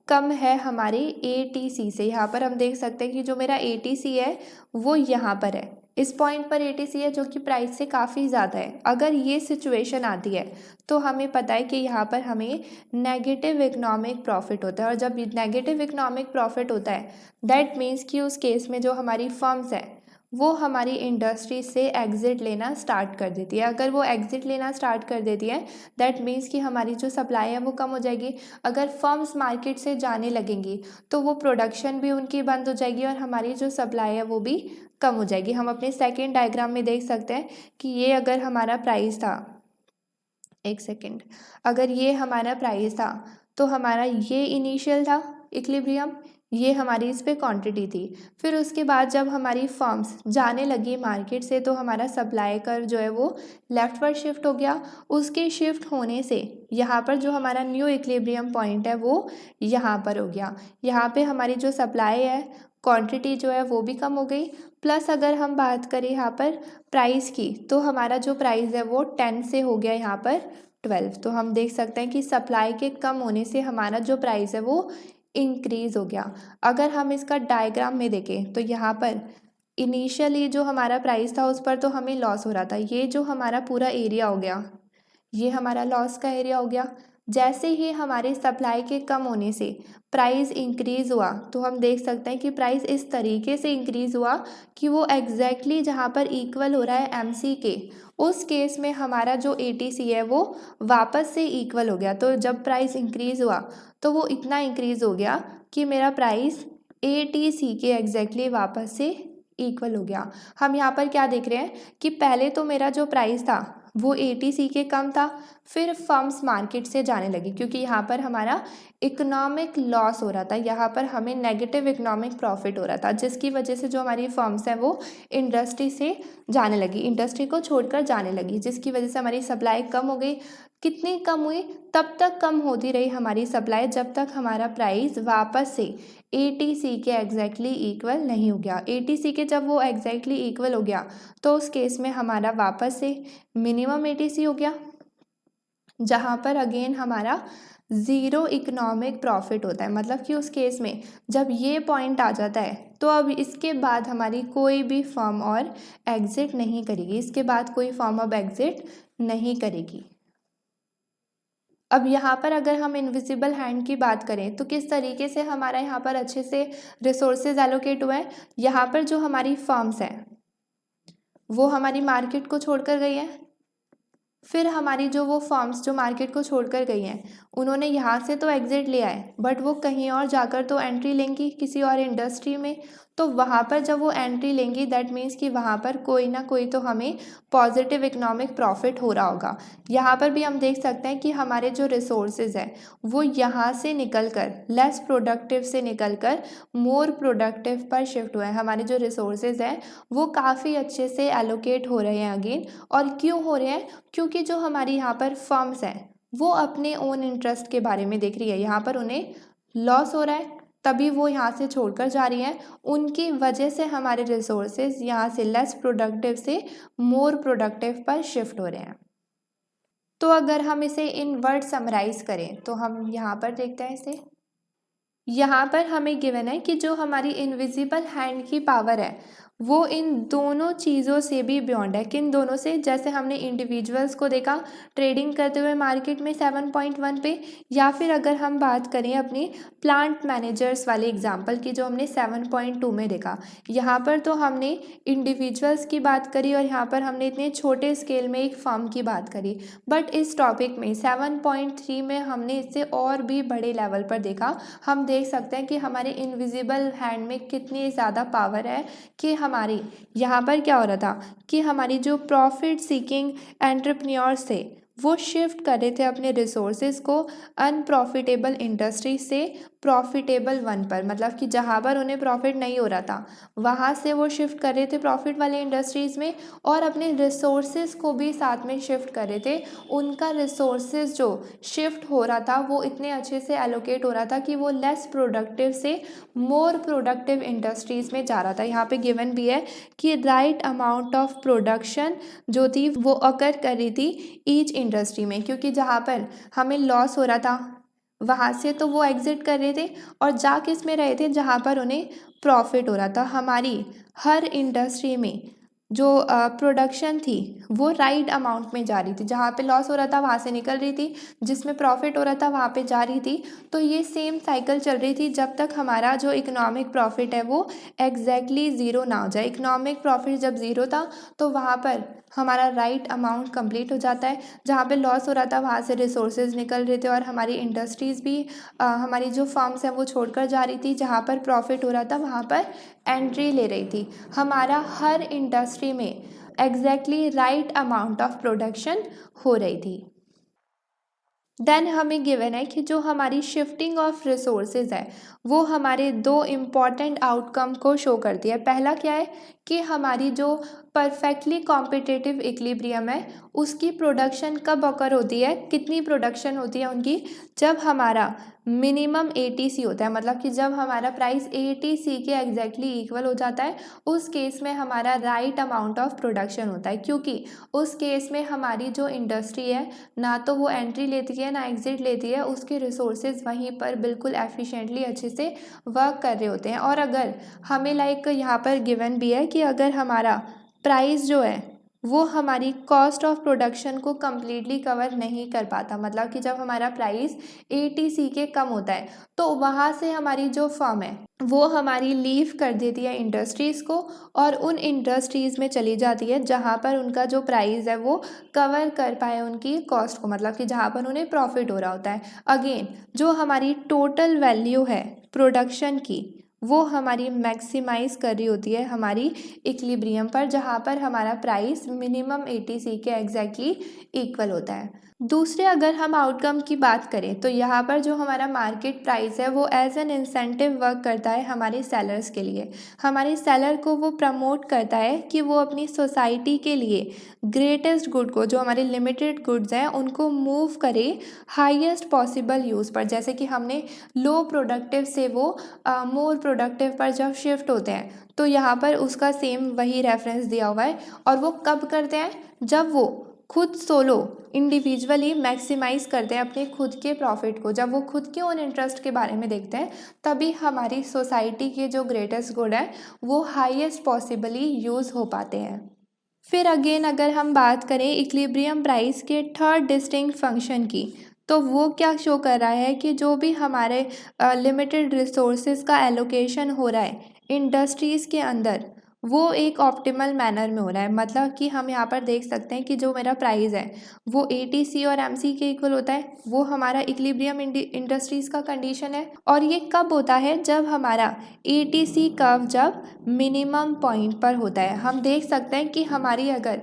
कम है हमारे ATC से। यहाँ पर हम देख सकते हैं कि जो मेरा ATC है वो यहाँ पर है, इस पॉइंट पर ATC है जो कि प्राइस से काफ़ी ज़्यादा है। अगर ये सिचुएशन आती है तो हमें पता है कि यहाँ पर हमें नेगेटिव इकोनॉमिक प्रॉफिट होता है, और जब नेगेटिव इकोनॉमिक प्रॉफिट होता है दैट मीन्स कि उस केस में जो हमारी फर्म्स है वो हमारी इंडस्ट्री से एग्ज़िट लेना स्टार्ट कर देती है। अगर वो एग्ज़िट लेना स्टार्ट कर देती है दैट मीन्स कि हमारी जो सप्लाई है वो कम हो जाएगी। अगर फर्म्स मार्केट से जाने लगेंगी तो वो प्रोडक्शन भी उनकी बंद हो जाएगी और हमारी जो सप्लाई है वो भी कम हो जाएगी। हम अपने सेकेंड डायग्राम में देख सकते हैं कि ये अगर हमारा प्राइस था, एक सेकेंड, अगर ये हमारा प्राइस था तो हमारा ये इनिशियल था इक्विलिब्रियम, ये हमारी इस पे क्वांटिटी थी। फिर उसके बाद जब हमारी फर्म्स जाने लगी मार्केट से तो हमारा सप्लाई कर जो है वो लेफ़्ट पर शिफ्ट हो गया। उसके शिफ्ट होने से यहाँ पर जो हमारा न्यू इक्विलिब्रियम पॉइंट है वो यहाँ पर हो गया। यहाँ पे हमारी जो सप्लाई है क्वांटिटी जो है वो भी कम हो गई। प्लस अगर हम बात करें यहाँ पर प्राइस की तो हमारा जो प्राइस है वो 10 से हो गया यहाँ पर 12। तो हम देख सकते हैं कि सप्लाई के कम होने से हमारा जो प्राइस है वो इंक्रीज़ हो गया। अगर हम इसका डायग्राम में देखें तो यहाँ पर इनिशियली जो हमारा प्राइस था उस पर तो हमें लॉस हो रहा था। ये जो हमारा पूरा एरिया हो गया ये हमारा लॉस का एरिया हो गया। जैसे ही हमारे सप्लाई के कम होने से प्राइस इंक्रीज़ हुआ तो हम देख सकते हैं कि प्राइस इस तरीके से इंक्रीज़ हुआ कि वो एग्जैक्टली जहाँ पर इक्वल हो रहा है MC के, उस केस में हमारा जो ATC है वो वापस से इक्वल हो गया। तो जब प्राइस इंक्रीज़ हुआ तो वो इतना इंक्रीज़ हो गया कि मेरा प्राइस ATC के एग्जैक्टली वापस से इक्वल हो गया। हम यहाँ पर क्या देख रहे हैं कि पहले तो मेरा जो प्राइस था वो ATC के कम था, फिर फर्म्स मार्केट से जाने लगी क्योंकि यहाँ पर हमारा इकोनॉमिक लॉस हो रहा था, यहाँ पर हमें नेगेटिव इकोनॉमिक प्रॉफिट हो रहा था, जिसकी वजह से जो हमारी फर्म्स हैं वो इंडस्ट्री से जाने लगी, इंडस्ट्री को छोड़कर जाने लगी, जिसकी वजह से हमारी सप्लाई कम हो गई। कितनी कम हुई? तब तक कम होती रही हमारी सप्लाई जब तक हमारा प्राइस वापस से ATC के एग्जैक्टली इक्वल नहीं हो गया। ATC के जब वो एग्जैक्टली इक्वल हो गया तो उस केस में हमारा वापस से मिनिमम ATC हो गया, जहाँ पर अगेन हमारा ज़ीरो इकोनॉमिक प्रॉफिट होता है। मतलब कि उस केस में जब ये पॉइंट आ जाता है तो अब इसके बाद हमारी कोई भी फर्म और एग्ज़िट नहीं करेगी, इसके बाद कोई फर्म अब एग्ज़िट नहीं करेगी। अब यहाँ पर अगर हम इनविजिबल हैंड की बात करें तो किस तरीके से हमारा यहाँ पर अच्छे से रिसोर्सेज एलोकेट हुआ है। यहाँ पर जो हमारी फर्म्स हैं वो हमारी मार्केट को छोड़कर गई है, फिर हमारी जो वो फर्म्स जो मार्केट को छोड़कर गई हैं उन्होंने यहाँ से तो एग्जिट लिया है, बट वो कहीं और जाकर तो एंट्री लेंगी किसी और इंडस्ट्री में। तो वहाँ पर जब वो एंट्री लेंगी दैट मीन्स कि वहाँ पर कोई ना कोई तो हमें पॉजिटिव इकोनॉमिक प्रॉफिट हो रहा होगा। यहाँ पर भी हम देख सकते हैं कि हमारे जो रिसोर्सेज हैं वो यहाँ से निकल कर लेस प्रोडक्टिव से निकल कर मोर प्रोडक्टिव पर शिफ्ट हुए हैं। हमारे जो रिसोर्सेज हैं वो काफ़ी अच्छे से एलोकेट हो रहे हैं अगेन। और क्यों हो रहे हैं? क्योंकि जो हमारी यहाँ पर फर्म्स हैं वो अपने ओन इंटरेस्ट के बारे में देख रही है। यहाँ पर उन्हें लॉस हो रहा है तभी वो यहाँ से छोड़कर जा रही हैं। उनकी वजह से हमारे रिसोर्सेज यहाँ से लेस प्रोडक्टिव से मोर प्रोडक्टिव पर शिफ्ट हो रहे हैं। तो अगर हम इसे इन वर्ड समराइज करें तो हम यहाँ पर देखते हैं इसे। यहाँ पर हमें गिवन है कि जो हमारी इनविजिबल हैंड की पावर है वो इन दोनों चीज़ों से भी बियॉन्ड है। किन दोनों से? जैसे हमने इंडिविजुअल्स को देखा ट्रेडिंग करते हुए मार्केट में 7.1 पे, या फिर अगर हम बात करें अपने प्लांट मैनेजर्स वाले एग्जांपल की जो हमने 7.2 में देखा। यहाँ पर तो हमने इंडिविजुअल्स की बात करी और यहाँ पर हमने इतने छोटे स्केल में एक फर्म की बात करी, बट इस टॉपिक में 7.3 में हमने इससे और भी बड़े लेवल पर देखा। हम देख सकते हैं कि हमारे इनविजिबल हैंड में कितनी ज़्यादा पावर है कि हमारी यहाँ पर क्या हो रहा था कि हमारी जो प्रॉफिट सीकिंग एंटरप्रेन्योर्स थे वो शिफ्ट कर रहे थे अपने रिसोर्सेज को अनप्रॉफिटेबल इंडस्ट्री से प्रॉफिटेबल वन पर, मतलब कि जहाँ पर उन्हें प्रॉफिट नहीं हो रहा था वहाँ से वो शिफ्ट कर रहे थे प्रॉफिट वाले इंडस्ट्रीज़ में, और अपने रिसोर्सेज को भी साथ में शिफ्ट कर रहे थे। उनका रिसोर्सेज जो शिफ्ट हो रहा था वो इतने अच्छे से एलोकेट हो रहा था कि वो लेस प्रोडक्टिव से मोर प्रोडक्टिव इंडस्ट्रीज़ में जा रहा था। यहाँ पे गिवन भी है कि राइट अमाउंट ऑफ प्रोडक्शन जो थी वो अकर कर रही थी ईच इंडस्ट्री में, क्योंकि जहाँ पर हमें लॉस हो रहा था वहाँ से तो वो एग्जिट कर रहे थे और जा किस में रहे थे जहाँ पर उन्हें प्रॉफिट हो रहा था। हमारी हर इंडस्ट्री में जो प्रोडक्शन थी वो राइट अमाउंट में जा रही थी, जहाँ पे लॉस हो रहा था वहाँ से निकल रही थी, जिसमें प्रॉफिट हो रहा था वहाँ पे जा रही थी। तो ये सेम साइकिल चल रही थी जब तक हमारा जो इकोनॉमिक प्रॉफिट है वो एग्जैक्टली ज़ीरो ना हो जाए। इकोनॉमिक प्रॉफिट जब ज़ीरो था तो वहाँ पर हमारा राइट अमाउंट कंप्लीट हो जाता है। जहाँ पे लॉस हो रहा था वहाँ से रिसोर्सेज निकल रहे थे और हमारी इंडस्ट्रीज़ भी हमारी जो फर्म्स हैं वो छोड़कर जा रही थी। जहाँ पर प्रॉफिट हो रहा था वहाँ पर एंट्री ले रही थी। हमारा हर इंडस्ट्री में exactly right amount of production हो रही थी। देन हमें गिवन है कि जो हमारी शिफ्टिंग ऑफ रिसोर्सेज है वो हमारे दो इम्पॉर्टेंट आउटकम को शो करती है। पहला क्या है कि हमारी जो परफेक्टली कॉम्पिटिटिव इक्विलिब्रियम है उसकी प्रोडक्शन कब ऑकर होती है, कितनी प्रोडक्शन होती है उनकी, जब हमारा मिनिमम ATC होता है, मतलब कि जब हमारा प्राइस ATC के एग्जैक्टली इक्वल हो जाता है उस केस में हमारा राइट अमाउंट ऑफ प्रोडक्शन होता है। क्योंकि उस केस में हमारी जो इंडस्ट्री है ना तो वो एंट्री लेती है ना एग्जिट लेती है, उसके रिसोर्सेज वहीं पर बिल्कुल एफिशिएंटली अच्छे से वर्क कर रहे होते हैं। और अगर हमें यहाँ पर गिवन भी है कि अगर हमारा प्राइस जो है वो हमारी कॉस्ट ऑफ प्रोडक्शन को कम्प्लीटली कवर नहीं कर पाता, मतलब कि जब हमारा प्राइस ATC के कम होता है तो वहाँ से हमारी जो फर्म है वो हमारी लीव कर देती है इंडस्ट्रीज़ को और उन इंडस्ट्रीज़ में चली जाती है जहाँ पर उनका जो प्राइस है वो कवर कर पाए उनकी कॉस्ट को, मतलब कि जहाँ पर उन्हें प्रॉफिट हो रहा होता है। अगेन जो हमारी टोटल वैल्यू है प्रोडक्शन की वो हमारी मैक्सिमाइज़ कर रही होती है हमारी इक्विलिब्रियम पर, जहाँ पर हमारा प्राइस मिनिमम ATC के एग्जैक्टली इक्वल होता है। दूसरे अगर हम आउटकम की बात करें तो यहाँ पर जो हमारा मार्केट प्राइस है वो एज एन इंसेंटिव वर्क करता है हमारे सेलर्स के लिए। हमारे सेलर को वो प्रमोट करता है कि वो अपनी सोसाइटी के लिए ग्रेटेस्ट गुड को, जो हमारे लिमिटेड गुड्स हैं, उनको मूव करे हाईएस्ट पॉसिबल यूज़ पर। जैसे कि हमने लो प्रोडक्टिव से वो मोर प्रोडक्टिव पर जब शिफ्ट होते हैं तो यहाँ पर उसका सेम वही रेफरेंस दिया हुआ है। और वो कब करते हैं? जब वो खुद सोलो इंडिविजुअली मैक्सिमाइज़ करते हैं अपने खुद के प्रॉफिट को, जब वो खुद के ओन इंटरेस्ट के बारे में देखते हैं तभी हमारी सोसाइटी के जो ग्रेटेस्ट गुड है वो हाईएस्ट पॉसिबली यूज़ हो पाते हैं। फिर अगेन अगर हम बात करें इक्विलिब्रियम प्राइस के थर्ड डिस्टिंक्ट फंक्शन की, तो वो क्या शो कर रहा है कि जो भी हमारे लिमिटेड रिसोर्सेज का एलोकेशन हो रहा है इंडस्ट्रीज़ के अंदर, वो एक ऑप्टिमल मैनर में हो रहा है। मतलब कि हम यहाँ पर देख सकते हैं कि जो मेरा प्राइस है वो ATC और MC के इक्वल होता है, वो हमारा इक्विलिब्रियम इंडस्ट्रीज़ का कंडीशन है। और ये कब होता है? जब हमारा ATC कर्व जब मिनिमम पॉइंट पर होता है। हम देख सकते हैं कि हमारी अगर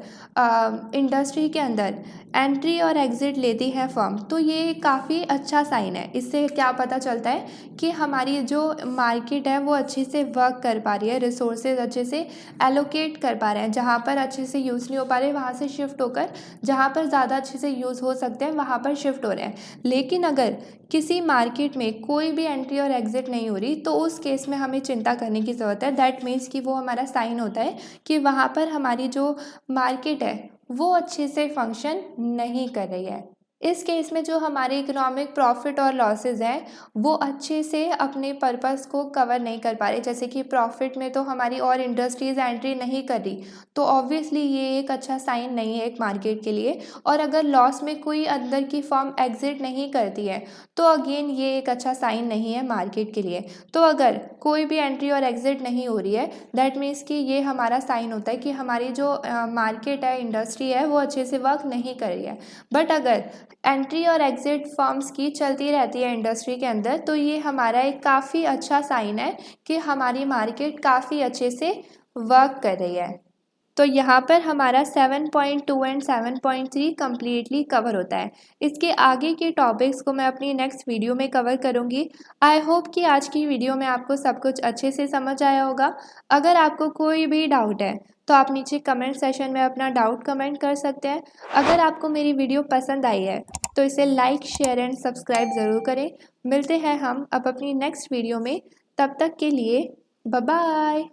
इंडस्ट्री के अंदर एंट्री और एग्ज़िट लेती है फर्म, तो ये काफ़ी अच्छा साइन है। इससे क्या पता चलता है कि हमारी जो मार्केट है वो अच्छे से वर्क कर पा रही है, रिसोर्सेज अच्छे से एलोकेट कर पा रहे हैं। जहाँ पर अच्छे से यूज़ नहीं हो पा रहे वहाँ से शिफ्ट होकर जहाँ पर ज़्यादा अच्छे से यूज़ हो सकते हैं वहाँ पर शिफ्ट हो रहे हैं। लेकिन अगर किसी मार्केट में कोई भी एंट्री और एग्ज़िट नहीं हो रही, तो उस केस में हमें चिंता करने की ज़रूरत है। दैट मीन्स कि वो हमारा साइन होता है कि वहाँ पर हमारी जो मार्केट है वो अच्छे से फंक्शन नहीं कर रही है। इस केस में जो हमारे इकोनॉमिक प्रॉफिट और लॉसेस हैं वो अच्छे से अपने पर्पस को कवर नहीं कर पा रहे। जैसे कि प्रॉफिट में तो हमारी और इंडस्ट्रीज़ एंट्री नहीं कर रही, तो ऑब्वियसली ये एक अच्छा साइन नहीं है एक मार्केट के लिए। और अगर लॉस में कोई अंदर की फर्म एग्ज़िट नहीं करती है, तो अगेन ये एक अच्छा साइन नहीं है मार्केट के लिए। तो अगर कोई भी एंट्री और एग्ज़िट नहीं हो रही है, दैट मीन्स कि ये हमारा साइन होता है कि हमारी जो मार्केट है, इंडस्ट्री है, वो अच्छे से वर्क नहीं कर रही है। बट अगर एंट्री और एग्ज़िट फर्म्स की चलती रहती है इंडस्ट्री के अंदर, तो ये हमारा एक काफ़ी अच्छा साइन है कि हमारी मार्केट काफ़ी अच्छे से वर्क कर रही है। तो यहाँ पर हमारा 7.2 एंड 7.3 कम्प्लीटली कवर होता है। इसके आगे के टॉपिक्स को मैं अपनी नेक्स्ट वीडियो में कवर करूँगी। आई होप कि आज की वीडियो में आपको सब कुछ अच्छे से समझ आया होगा। अगर आपको कोई भी डाउट है तो आप नीचे कमेंट सेशन में अपना डाउट कमेंट कर सकते हैं। अगर आपको मेरी वीडियो पसंद आई है तो इसे लाइक, शेयर एंड सब्सक्राइब ज़रूर करें। मिलते हैं हम अब अपनी नेक्स्ट वीडियो में, तब तक के लिए बाय बाय।